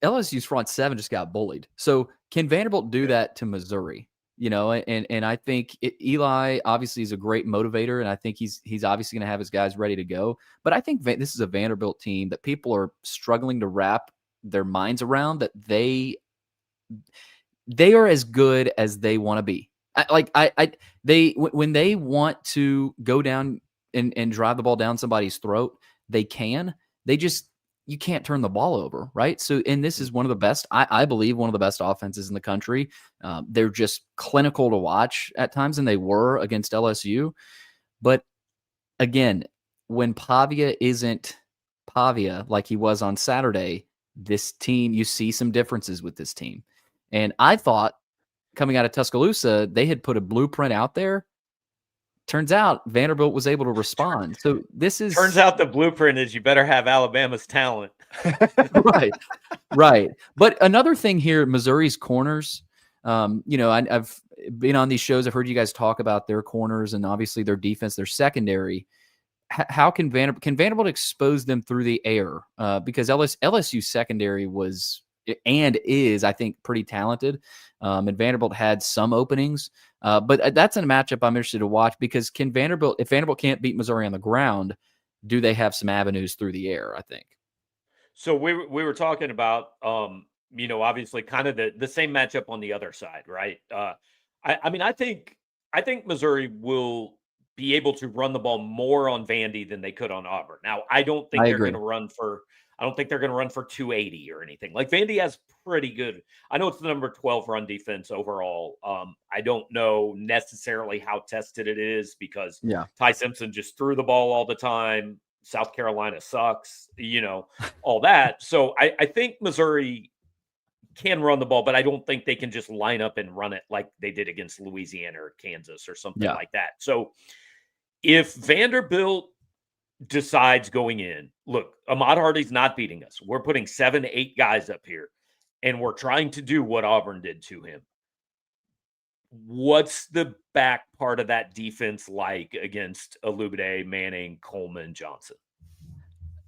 LSU's front seven just got bullied. So can Vanderbilt do that to Missouri? And I think Eli obviously is a great motivator, and I think he's obviously going to have his guys ready to go. But I think this is a Vanderbilt team that people are struggling to wrap their minds around, that they are as good as they want to be. When they want to go down and drive the ball down somebody's throat, they can. You can't turn the ball over, right? So, and this is one of the best, I believe, one of the best offenses in the country. They're just clinical to watch at times, and they were against LSU. But again, when Pavia isn't Pavia like he was on Saturday, this team, you see some differences with this team. And I thought coming out of Tuscaloosa, they had put a blueprint out there. Turns out Vanderbilt was able to respond. So turns out the blueprint is you better have Alabama's talent. Right. But another thing here, Missouri's corners, I've been on these shows. I've heard you guys talk about their corners and obviously their defense, their secondary. How can Vanderbilt expose them through the air? Because LSU secondary was and is, I think, pretty talented. And Vanderbilt had some openings. But that's a matchup I'm interested to watch because if Vanderbilt can't beat Missouri on the ground, do they have some avenues through the air, I think. So we were talking about, obviously kind of the same matchup on the other side, right? I think Missouri will be able to run the ball more on Vandy than they could on Auburn. Now, I don't think they're going to run for 280 or anything. Like Vandy has pretty good. I know it's the number 12 run defense overall. I don't know necessarily how tested it is because Ty Simpson just threw the ball all the time. South Carolina sucks, all that. So I think Missouri can run the ball, but I don't think they can just line up and run it like they did against Louisiana or Kansas or something like that. So if Vanderbilt decides going in, look, Ahmad Hardy's not beating us. We're putting 7 to 8 guys up here, and we're trying to do what Auburn did to him. What's the back part of that defense like against Alubade, Manning, Coleman, Johnson?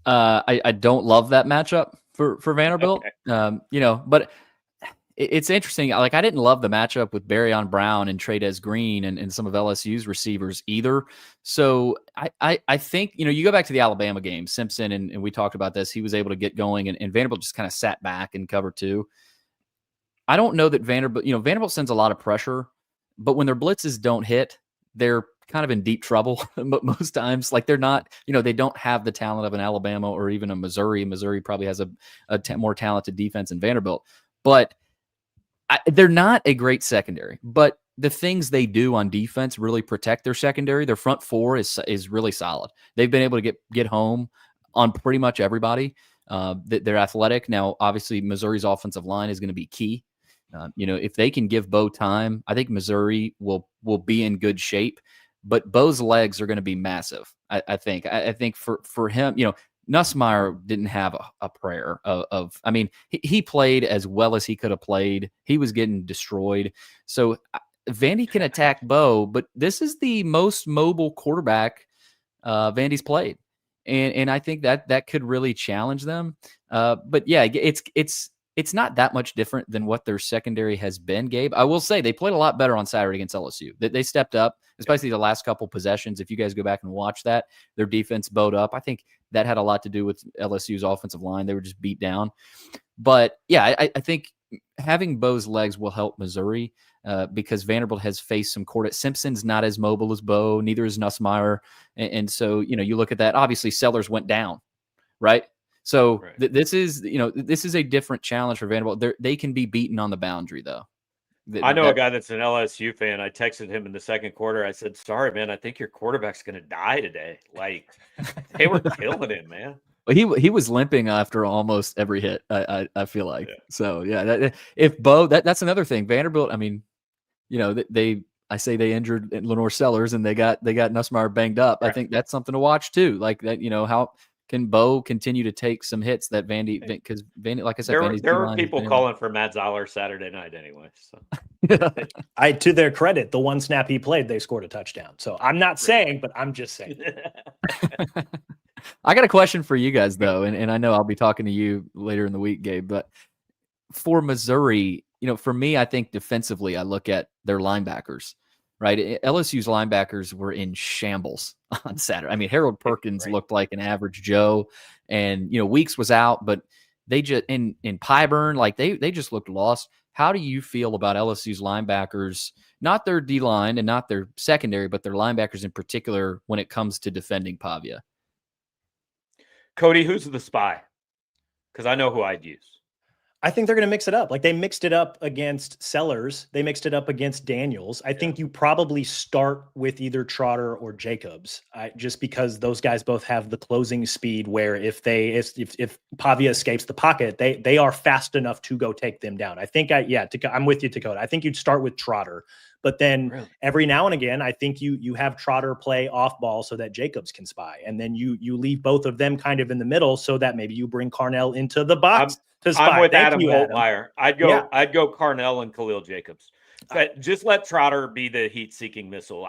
I don't love that matchup for Vanderbilt. Okay. But it's interesting. Like, I didn't love the matchup with Barryon Brown and Trey'Dez Green and some of LSU's receivers either. So I think, you go back to the Alabama game, Simpson, and we talked about this. He was able to get going, and Vanderbilt just kind of sat back and cover 2. I don't know that Vanderbilt sends a lot of pressure, but when their blitzes don't hit, they're kind of in deep trouble. But most times, like, they're not, they don't have the talent of an Alabama or even a Missouri. Missouri probably has a more talented defense than Vanderbilt, but they're not a great secondary. But the things they do on defense really protect their secondary. Their front 4 is really solid. They've been able to get home on pretty much everybody. They're athletic. Now, obviously, Missouri's offensive line is going to be key. If they can give Bo time, I think Missouri will be in good shape. But Bo's legs are going to be massive. I think for him, Nussmeier didn't have a prayer of he played as well as he could have played. He was getting destroyed. So Vandy can attack Bo, but this is the most mobile quarterback Vandy's played. And I think that could really challenge them. But yeah, it's not that much different than what their secondary has been, Gabe. I will say they played a lot better on Saturday against LSU. They stepped up, especially the last couple possessions. If you guys go back and watch that, their defense bowed up. I think that had a lot to do with LSU's offensive line. They were just beat down. But yeah, I think having Bo's legs will help Missouri because Vanderbilt has faced some quarterbacks. Simpson's not as mobile as Bo, neither is Nussmeier. And so, you look at that. Obviously, Sellers went down, right? So this is a different challenge for Vanderbilt. They can be beaten on the boundary, though. I know a guy that's an LSU fan. I texted him in the second quarter. I said, "Sorry, man. I think your quarterback's going to die today." Like they were killing him, man. Well, he was limping after almost every hit. I feel like so. Yeah, if Bo, that's another thing. Vanderbilt. I mean, I say they injured Lenore Sellers and they got Nussmeier banged up. Right. I think that's something to watch too. Like that, how can Bo continue to take some hits that Vandy, because Vandy, like I said, there were people calling for Matt Zoller Saturday night anyway. So to their credit, the one snap he played, they scored a touchdown. So I'm not saying, but I'm just saying. I got a question for you guys though, and I know I'll be talking to you later in the week, Gabe, but for Missouri, for me, I think defensively, I look at their linebackers, right? LSU's linebackers were in shambles on Saturday. I mean, Harold Perkins looked like an average Joe, and Weeks was out, but they just in Pyburn, like they just looked lost. How do you feel about LSU's linebackers, not their D line and not their secondary, but their linebackers in particular when it comes to defending Pavia? Cody, who's the spy? Because I know who I'd use. I think they're going to mix it up. Like they mixed it up against Sellers. They mixed it up against Daniels. I think you probably start with either Trotter or Jacobs, just because those guys both have the closing speed where if Pavia escapes the pocket, they are fast enough to go take them down. I think I'm with you, Dakota. I think you'd start with Trotter, but then every now and again, I think you have Trotter play off ball so that Jacobs can spy. And then you leave both of them kind of in the middle so that maybe you bring Carnell into the box. I'm with Adam Holtmeyer. I'd go Carnell and Khalil Jacobs. But just let Trotter be the heat-seeking missile.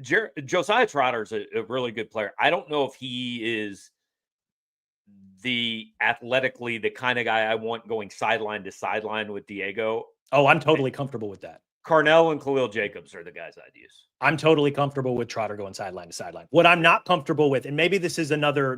Josiah Trotter's a really good player. I don't know if he is athletically the kind of guy I want going sideline to sideline with Diego. Oh, I'm totally comfortable with that. Carnell and Khalil Jacobs are the guys I'd use. I'm totally comfortable with Trotter going sideline to sideline. What I'm not comfortable with, and maybe this is another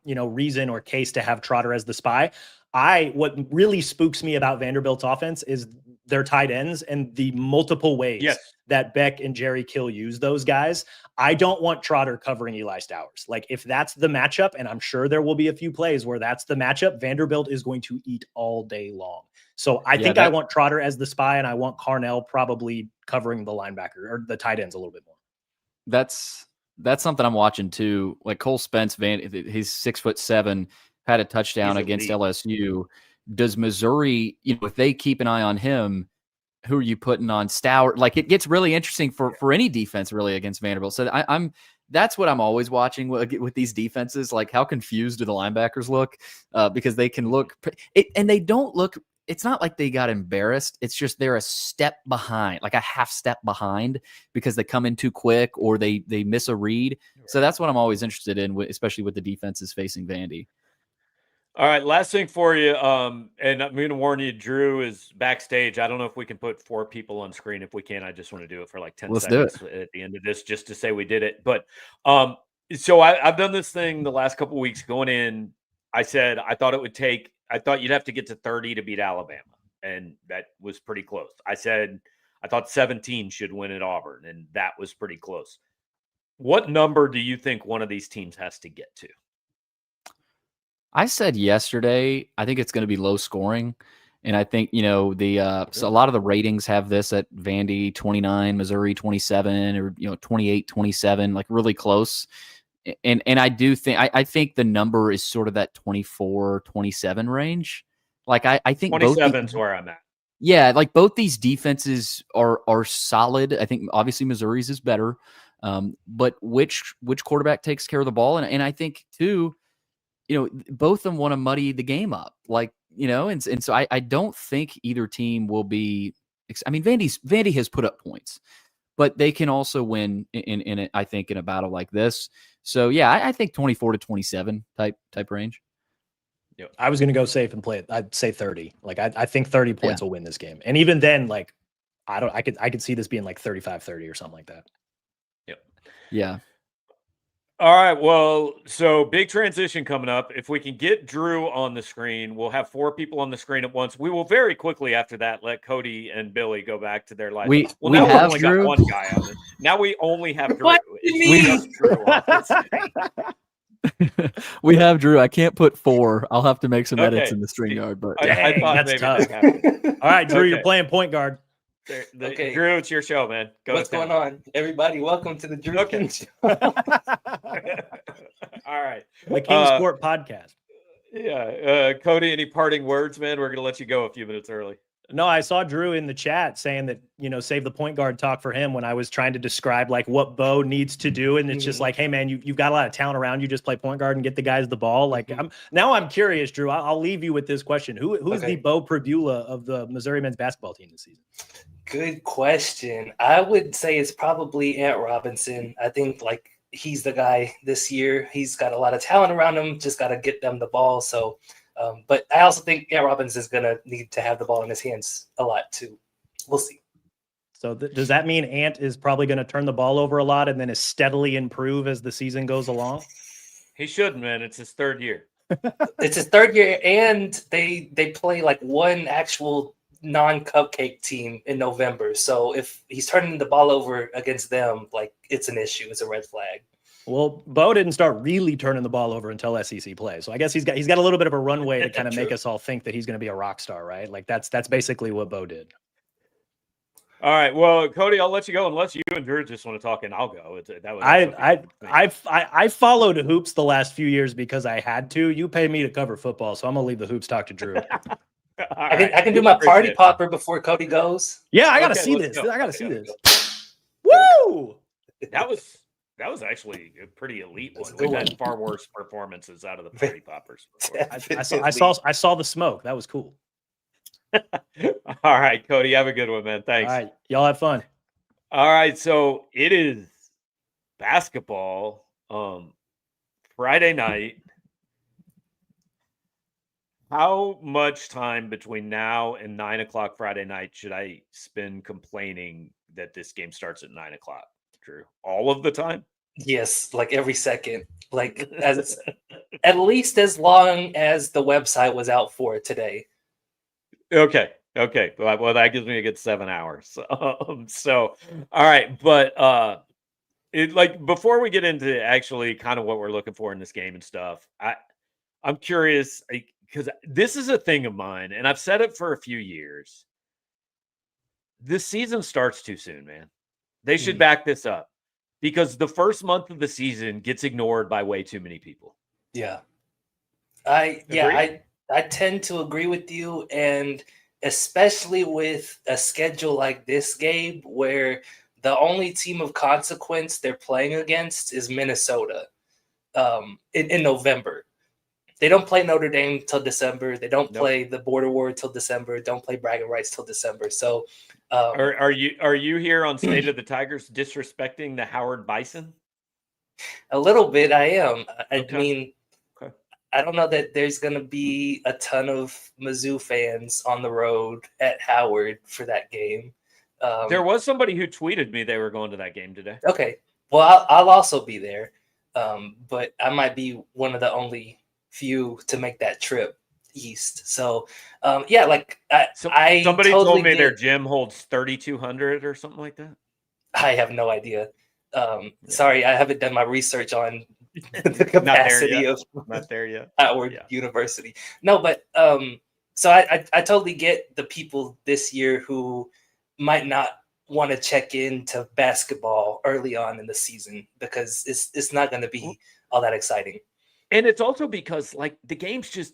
reason or case to have Trotter as the spy. What really spooks me about Vanderbilt's offense is their tight ends and the multiple ways that Beck and Jerry Kill use those guys. I don't want Trotter covering Eli Stowers. Like if that's the matchup, and I'm sure there will be a few plays where that's the matchup, Vanderbilt is going to eat all day long. So I think I want Trotter as the spy, and I want Carnell probably covering the linebacker or the tight ends a little bit more. That's something I'm watching too. Like Cole Spence, he's 6'7", had a touchdown against LSU. Does Missouri, if they keep an eye on him, who are you putting on Stowers? Like it gets really interesting for any defense really against Vanderbilt. So that's what I'm always watching with these defenses. Like how confused do the linebackers look? Because they can look and they don't look. It's not like they got embarrassed. It's just they're a step behind, like a half step behind, because they come in too quick or they miss a read. So that's what I'm always interested in, especially with the defenses facing Vandy. All right, last thing for you, and I'm going to warn you, Drew is backstage. I don't know if we can put 4 people on screen. If we can, I just want to do it for like 10 seconds at the end of this, just to say we did it. But so I've done this thing the last couple of weeks going in. I said I thought you'd have to get to 30 to beat Alabama, and that was pretty close. I said I thought 17 should win at Auburn, and that was pretty close. What number do you think one of these teams has to get to? I said yesterday, I think it's going to be low scoring. And I think, so a lot of the ratings have this at Vandy 29, Missouri 27, or, 28, 27, like really close. And I do think, I think the number is sort of that 24, 27 range. Like I think 27 is where I'm at. Yeah. Like both these defenses are solid. I think obviously Missouri's is better. But which quarterback takes care of the ball? And I think too, both of them want to muddy the game up, and so I don't think either team will be. I mean, Vandy has put up points, but they can also win in I think in a battle like this. So yeah, I think 24-27 type range. Yeah, I was going to go safe and play it. I'd say 30. Like I think 30 points will win this game. And even then, like I could see this being like 35-30 or something like that. Yep. Yeah. All right. Well, so big transition coming up. If we can get Drew on the screen, we'll have 4 people on the screen at once. We will very quickly after that let Cody and Billy go back to their life. We now have only Drew. got one guy on it. Now we only have Drew. What It's just Drew on this. We have Drew. I can't put 4. I'll have to make some edits Okay. in the StreamYard. But I thought that's maybe tough. that happened. All right, Drew, Okay. you're playing point guard. Okay. Drew, it's your show, man. What's going on, everybody? Welcome to the Drew Okay. King Show. All right. The King Sport podcast. Yeah. Cody, any parting words, man? We're going to let you go a few minutes early. No, I saw Drew in the chat saying that, save the point guard talk for him when I was trying to describe like what Bo needs to do. And it's just like, hey, man, you've got a lot of talent around you. Just play point guard and get the guys the ball. Like I'm curious, Drew. I'll leave you with this question. Who's the Bo Pribula of the Missouri men's basketball team this season? Good question. I would say it's probably Ant Robinson. I think like he's the guy this year. He's got a lot of talent around him. Just got to get them the ball. So, but I also think Ant Robinson is going to need to have the ball in his hands a lot too. We'll see. So does that mean Ant is probably going to turn the ball over a lot and then is steadily improve as the season goes along? He shouldn't, man. It's his 3rd year. It's his 3rd year, and they play like one actual non-cupcake team in November. So if he's turning the ball over against them, like it's an issue. It's a red flag. Well, Bo didn't start really turning the ball over until SEC play. So I guess he's got a little bit of a runway to kind of make us all think that he's going to be a rock star, right? Like that's basically what Bo did. All right. Well, Cody, I'll let you go unless you and Drew just want to talk, and I'll go. I followed hoops the last few years because I had to. You pay me to cover football, so I'm gonna leave the hoops talk to Drew. I can do my party popper before Cody goes. Yeah, I gotta see this. I gotta see this. Woo! That was actually a pretty elite one. We've had far worse performances out of the party poppers before. I saw the smoke. That was cool. All right, Cody, have a good one, man. Thanks. All right, y'all have fun. All right, so it is basketball Friday night. How much time between now and 9 o'clock Friday night should I spend complaining that this game starts at 9 o'clock, Drew? All of the time? Yes, like every second. Like as at least as long as the website was out for today. Okay. Well, that gives me a good 7 hours. So, all right. But before we get into actually kind of what we're looking for in this game and stuff, I'm curious because this is a thing of mine, and I've said it for a few years. This season starts too soon, man. They should back this up because the first month of the season gets ignored by way too many people. Yeah. I tend to agree with you, and especially with a schedule like this, Gabe, where the only team of consequence they're playing against is Minnesota in November. They don't play Notre Dame till December. They don't play the Border War till December. Don't play bragging rights till December. So are you here on State of the Tigers disrespecting the Howard Bison? A little bit, I am. I Okay. mean, I don't know that there's going to be a ton of Mizzou fans on the road at Howard for that game. There was somebody who tweeted me they were going to that game today. Okay. Well, I'll also be there. But I might be one of the only few to make that trip east. So, somebody totally told me their get, gym holds 3,200 or something like that. I have no idea. Sorry, I haven't done my research on the capacity of not there yet. Howard University. No, but so I totally get the people this year who might not want to check into basketball early on in the season because it's not going to be all that exciting. And it's also because like the games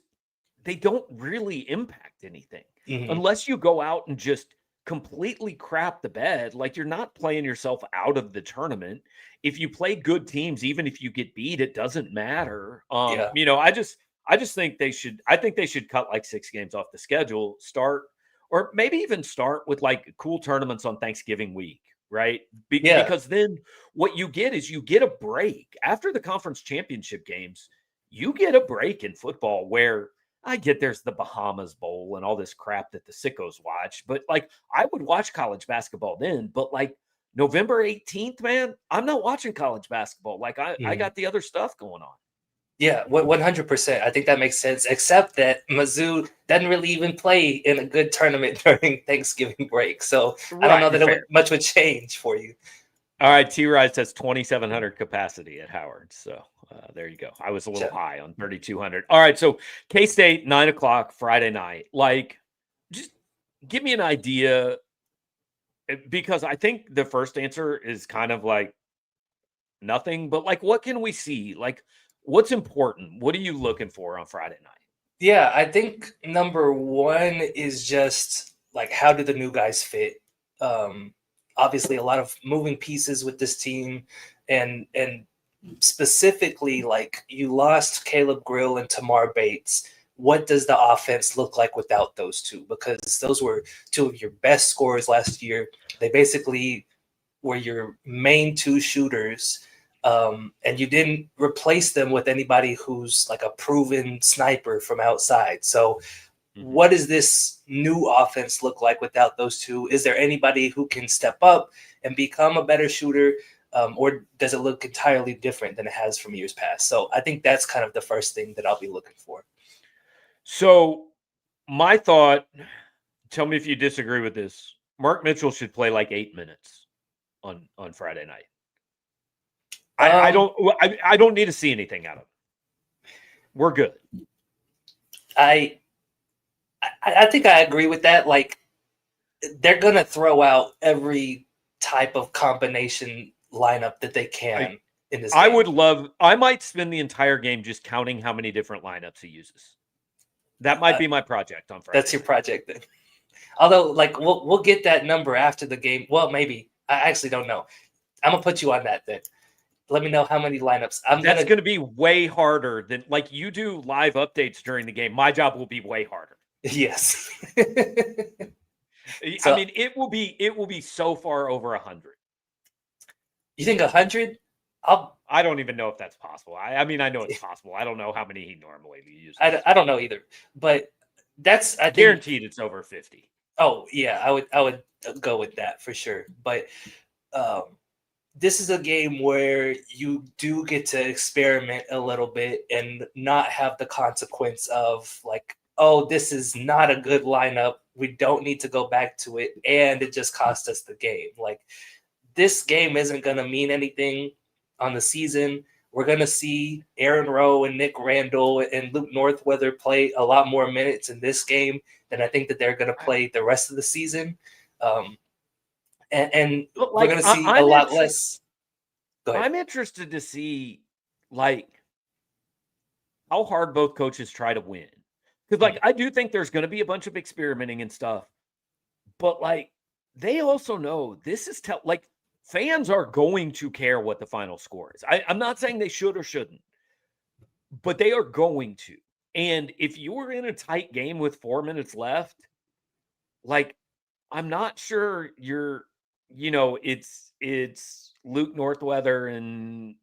they don't really impact anything unless you go out and just completely crap the bed. Like you're not playing yourself out of the tournament. If you play good teams, even if you get beat, it doesn't matter. I just think they should cut like 6 games off the schedule, or maybe even start with like cool tournaments on Thanksgiving week right? Yeah. Because then what you get is you get a break after the conference championship games. You get a break in football where I get there's the Bahamas Bowl and all this crap that the sickos watch, but like I would watch college basketball then, but like November 18th, man, I'm not watching college basketball. Like I got the other stuff going on. Yeah, 100%. I think that makes sense, except that Mizzou doesn't really even play in a good tournament during Thanksgiving break. So I don't know that much would change for you. All right, T-Rise says 2,700 capacity at Howard. So there you go. I was a little high on 3,200. All right, so K-State, 9 o'clock Friday night. Like, just give me an idea, because I think the first answer is kind of like nothing, but like, what can we see? Like, what's important? What are you looking for on Friday night? Yeah, I think number one is just like, how do the new guys fit? Obviously, a lot of moving pieces with this team, and specifically, like, you lost Caleb Grill and Tamar Bates. What does the offense look like without those two? Because those were two of your best scorers last year. They basically were your main two shooters. And you didn't replace them with anybody who's like a proven sniper from outside. So what does this new offense look like without those two? Is there anybody who can step up and become a better shooter? Or does it look entirely different than it has from years past? So I think that's kind of the first thing that I'll be looking for. So my thought, tell me if you disagree with this. Mark Mitchell should play like 8 minutes on Friday night. I don't need to see anything out of it. We're good. I think I agree with that. Like, they're gonna throw out every type of combination lineup that they can in this game. I might spend the entire game just counting how many different lineups he uses. That might be my project on Friday. That's your project then. Although, like, we'll get that number after the game. Well, maybe. I actually don't know. I'm gonna put you on that then. Let me know how many lineups. That's going to be way harder than, like, you do live updates during the game. My job will be way harder. Yes. I mean, it will be so far over 100. You think 100? I don't even know if that's possible. I mean, I know it's possible. I don't know how many he normally uses. I don't know either, but that's guaranteed it's over 50. Oh yeah, I would go with that for sure. But this is a game where you do get to experiment a little bit and not have the consequence of like, oh, this is not a good lineup. We don't need to go back to it. And it just cost us the game. Like, this game isn't going to mean anything on the season. We're going to see Aaron Rowe and Nick Randall and Luke Northweather play a lot more minutes in this game than I think that they're going to play the rest of the season. And we're going to see a lot less. Go ahead. I'm interested to see, like, how hard both coaches try to win. Because, like, I do think there's going to be a bunch of experimenting and stuff. But, like, they also know this is like, fans are going to care what the final score is. I'm not saying they should or shouldn't, but they are going to. And if you were in a tight game with 4 minutes left, like, I'm not sure it's Luke Northweather and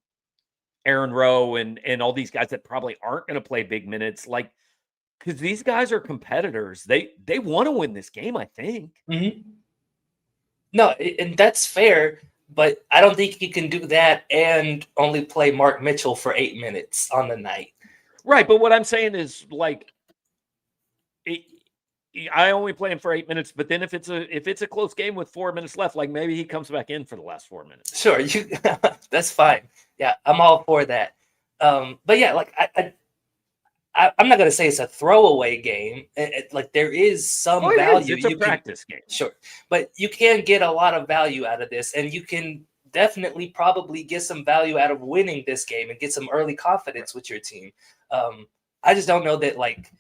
Aaron Rowe and all these guys that probably aren't going to play big minutes. Like, because these guys are competitors. They want to win this game, I think. Mm-hmm. No, and that's fair, but I don't think you can do that and only play Mark Mitchell for 8 minutes on the night. Right, but what I'm saying is, like, I only play him for 8 minutes, but then if it's a close game with 4 minutes left, like, maybe he comes back in for the last 4 minutes. Sure, that's fine. Yeah, I'm all for that. But yeah, like, I'm not going to say it's a throwaway game. Like, there is some value. It's a practice game. Sure. But you can get a lot of value out of this, and you can definitely probably get some value out of winning this game and get some early confidence with your team. I just don't know that, like,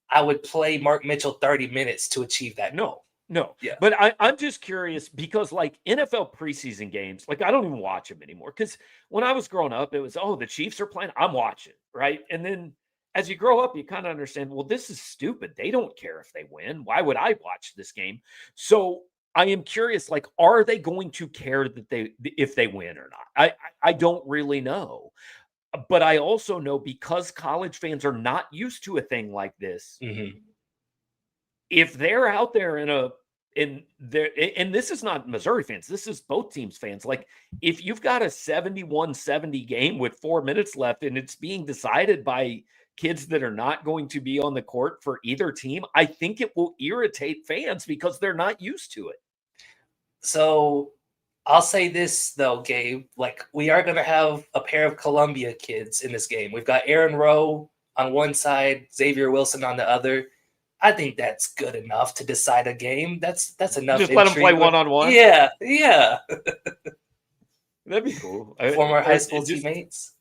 I would play Mark Mitchell 30 minutes to achieve that. No. Yeah. But I'm just curious because, like, NFL preseason games, like, I don't even watch them anymore. Because when I was growing up, it was, oh, the Chiefs are playing, I'm watching, right? And then as you grow up, you kind of understand, well, this is stupid. They don't care if they win. Why would I watch this game? So I am curious, like, are they going to care if they win or not? I don't really know. But I also know because college fans are not used to a thing like this, if they're out there and this is not Missouri fans, this is both teams fans. Like, if you've got a 71-70 game with 4 minutes left and it's being decided by kids that are not going to be on the court for either team, I think it will irritate fans because they're not used to it. So I'll say this though, Gabe, like, we are going to have a pair of Columbia kids in this game. We've got Aaron Rowe on one side, Xavier Wilson on the other. I think that's good enough to decide a game. That's enough. Just let them play one-on-one. Yeah. That'd be cool. Former high school teammates.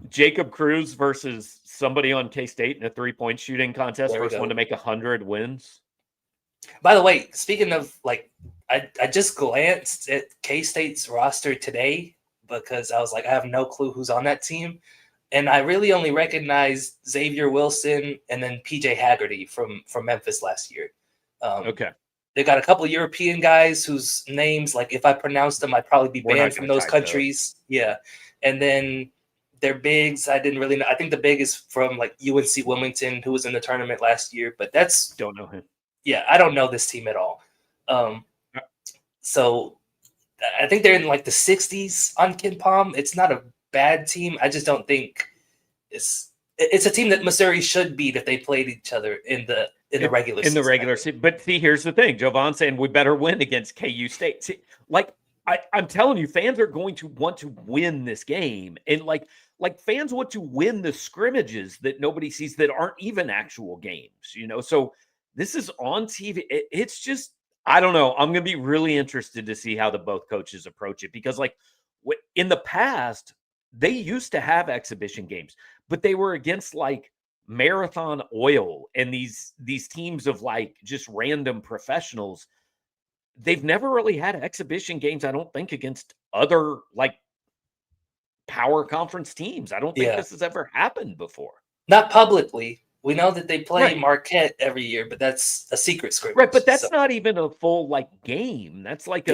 Jacob Cruz versus somebody on K-State in a 3-point shooting contest. First one to make 100 wins. By the way, speaking of, like, I just glanced at K-State's roster today because I was like, I have no clue who's on that team. And I really only recognized Xavier Wilson and then PJ Haggerty from Memphis last year. Okay. They got a couple of European guys whose names, like, if I pronounced them, I'd probably be banned from those countries. Yeah. And then their bigs, I didn't really know. I think the big is from, like, UNC Wilmington, who was in the tournament last year. But don't know him. Yeah, I don't know this team at all. So I think they're in, like, the 60s on KenPom. It's not a bad team. I just don't think it's a team that Missouri should beat if they played each other in the regular season. But see, here's the thing. Jovan saying we better win against KU State. See, like, I'm telling you, fans are going to want to win this game. And like fans want to win the scrimmages that nobody sees that aren't even actual games, So this is on TV. It's just, I don't know. I'm going to be really interested to see how the both coaches approach it because, like, in the past, they used to have exhibition games, but they were against, like, Marathon Oil and these teams of, like, just random professionals. They've never really had exhibition games, I don't think, against other, like, power conference teams. I don't think this has ever happened before. Not publicly. We know that they play Marquette every year, but that's a secret scrimmage. Right, but that's not even a full, like, game. That's like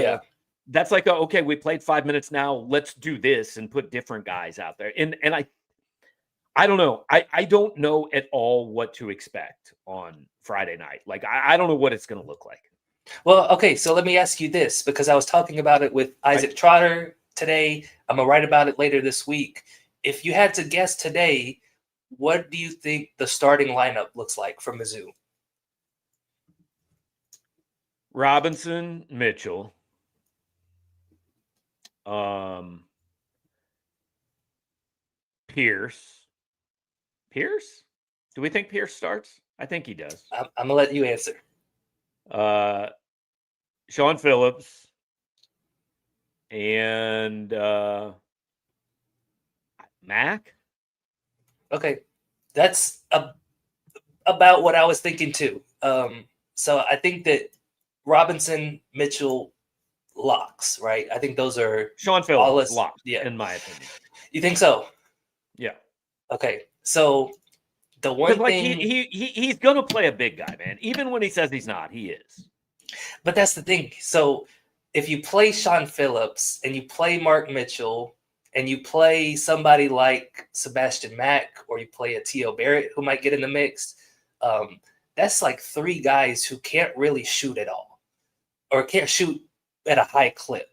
okay, we played 5 minutes now. Let's do this and put different guys out there. And I don't know. I don't know at all what to expect on Friday night. Like, I don't know what it's going to look like. Well, okay, so let me ask you this, because I was talking about it with Isaac Trotter today. I'm going to write about it later this week. If you had to guess today, what do you think the starting lineup looks like for Mizzou? Robinson, Mitchell. Pierce. Do we think Pierce starts? I think he does. I'm going to let you answer. Sean Phillips and Mac. Okay, that's about what I was thinking too. So I think that Robinson, Mitchell, locks, right? I think those are Sean Phillips locked, in my opinion. You think so? Yeah. Okay, so the one thing he's gonna play a big guy, man. Even when he says he's not, he is. But that's the thing. So if you play Sean Phillips and you play Mark Mitchell and you play somebody like Sebastian Mack, or you play a T.O. Barrett who might get in the mix, that's like three guys who can't really shoot at all or can't shoot at a high clip.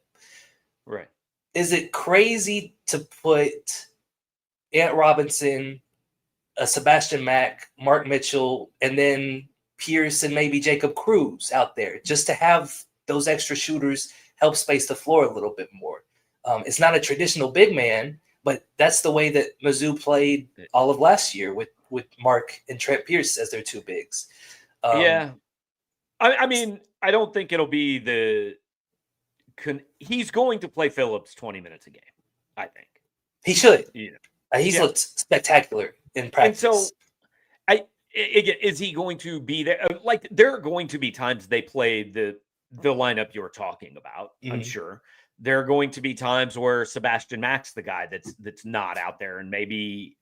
Right. Is it crazy to put Ant Robinson, Sebastian Mack, Mark Mitchell, and then Pierce and maybe Jacob Cruz out there just to have those extra shooters help space the floor a little bit more? It's not a traditional big man, but that's the way that Mizzou played all of last year with Mark and Trent Pierce as their two bigs. I mean, I don't think it'll be he's going to play Phillips 20 minutes a game, I think. He should. He's looked spectacular in practice. And so, is he going to be there? Like, there are going to be times they play the lineup you're talking about, I'm sure. There are going to be times where Sebastian Mack's the guy that's not out there, and maybe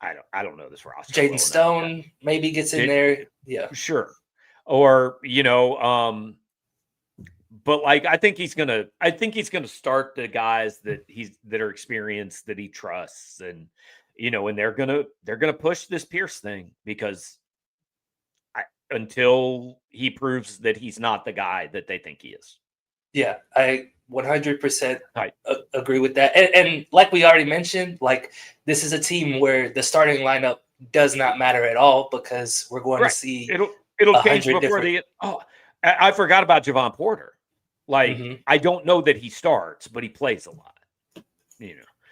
I don't know this roster. Jaden Stone maybe gets in there. Yeah. Sure. Or, But like, I think he's gonna start the guys that are experienced, that he trusts, and and they're gonna push this Pierce thing because until he proves that he's not the guy that they think he is. Yeah, I 100% Right. agree with that. And like we already mentioned, like this is a team where the starting lineup does not matter at all because we're going to see it'll change 100 before different. I forgot about Javon Porter. Like Mhm. I don't know that he starts, but he plays a lot.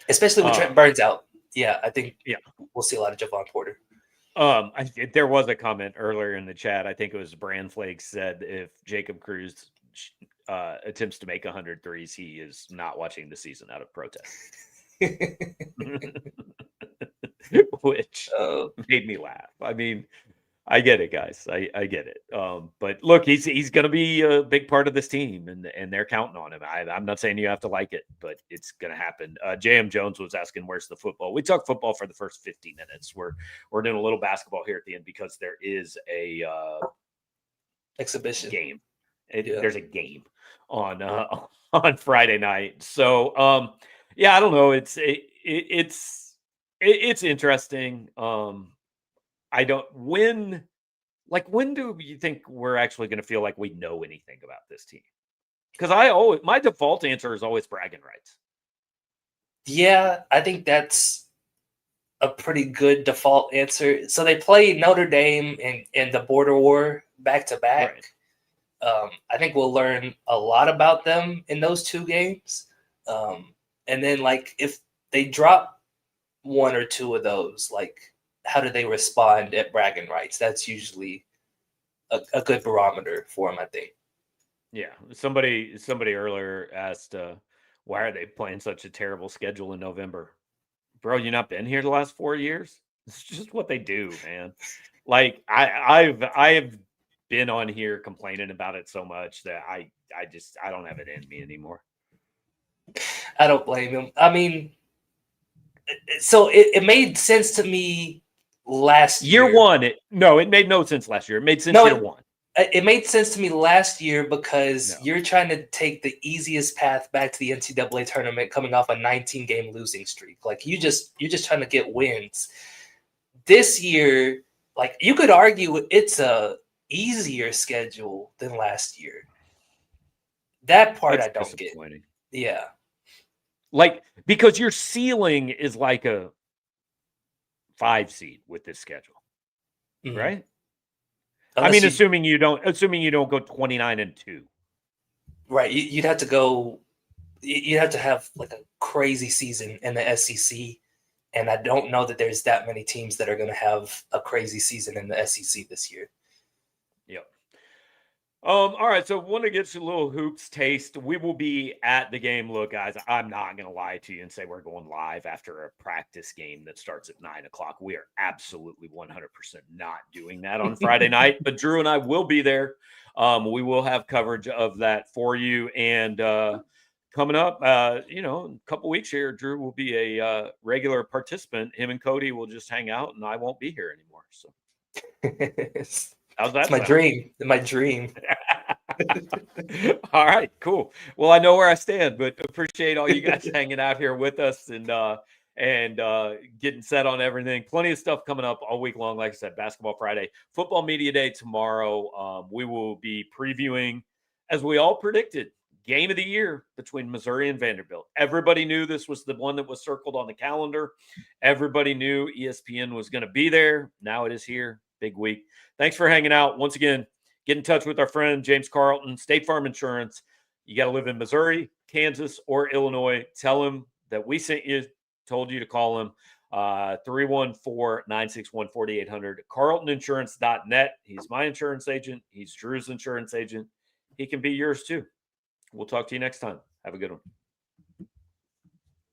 Especially with Trent Burns out. Yeah, I think we'll see a lot of Javon Porter. There was a comment earlier in the chat. I think it was Brand Flakes said if Jacob Cruz attempts to make 100 threes, he is not watching the season out of protest. Which made me laugh. I mean, I get it, guys. I get it. But look, he's going to be a big part of this team, and they're counting on him. I'm not saying you have to like it, but it's going to happen. J.M. Jones was asking, "Where's the football?" We talked football for the first 50 minutes. We're doing a little basketball here at the end because there is a exhibition game. There's a game on Friday night. So I don't know. It's interesting. When do you think we're actually going to feel like we know anything about this team? Because my default answer is always bragging rights. Yeah, I think that's a pretty good default answer. So they play Notre Dame in the Border War back to back. I think we'll learn a lot about them in those two games. And then like if they drop one or two of those, like how do they respond at bragging rights? That's usually a good barometer for them, I think. Yeah. Somebody earlier asked, why are they playing such a terrible schedule in November? Bro, you not been here the last 4 years? It's just what they do, man. Like I've been on here complaining about it so much that I don't have it in me anymore. I don't blame him. I mean, so it made sense to me last year. Year one, it made no sense last year. It made sense year one. It made sense to me last year because you're trying to take the easiest path back to the NCAA tournament coming off a 19-game losing streak. Like you're just trying to get wins. This year, like you could argue it's a easier schedule than last year. That part I don't get. Yeah. Like because your ceiling is like a 5 seed with this schedule. Mm-hmm. Right? Assuming you don't go 29-2. Right. You'd have to go. You'd have to have like a crazy season in the SEC, and I don't know that there's that many teams that are going to have a crazy season in the SEC this year. Yep. All right, so want to get you a little hoops taste. We will be at the game. Look, guys, I'm not going to lie to you and say we're going live after a practice game that starts at 9:00. We are absolutely 100% not doing that on Friday night, but Drew and I will be there. We will have coverage of that for you. And coming up, in a couple weeks here, Drew will be a regular participant. Him and Cody will just hang out, and I won't be here anymore. So. How's that? It's my dream. My dream. All right, cool. Well, I know where I stand, but appreciate all you guys hanging out here with us and getting set on everything. Plenty of stuff coming up all week long. Like I said, Basketball Friday, Football Media Day tomorrow. We will be previewing, as we all predicted, game of the year between Missouri and Vanderbilt. Everybody knew this was the one that was circled on the calendar. Everybody knew ESPN was going to be there. Now it is here. Big week. Thanks for hanging out. Once again, get in touch with our friend James Carlton, State Farm Insurance. You got to live in Missouri, Kansas, or Illinois. Tell him that we sent you, told you to call him. 314-961-4800. CarltonInsurance.net. He's my insurance agent. He's Drew's insurance agent. He can be yours too. We'll talk to you next time. Have a good one.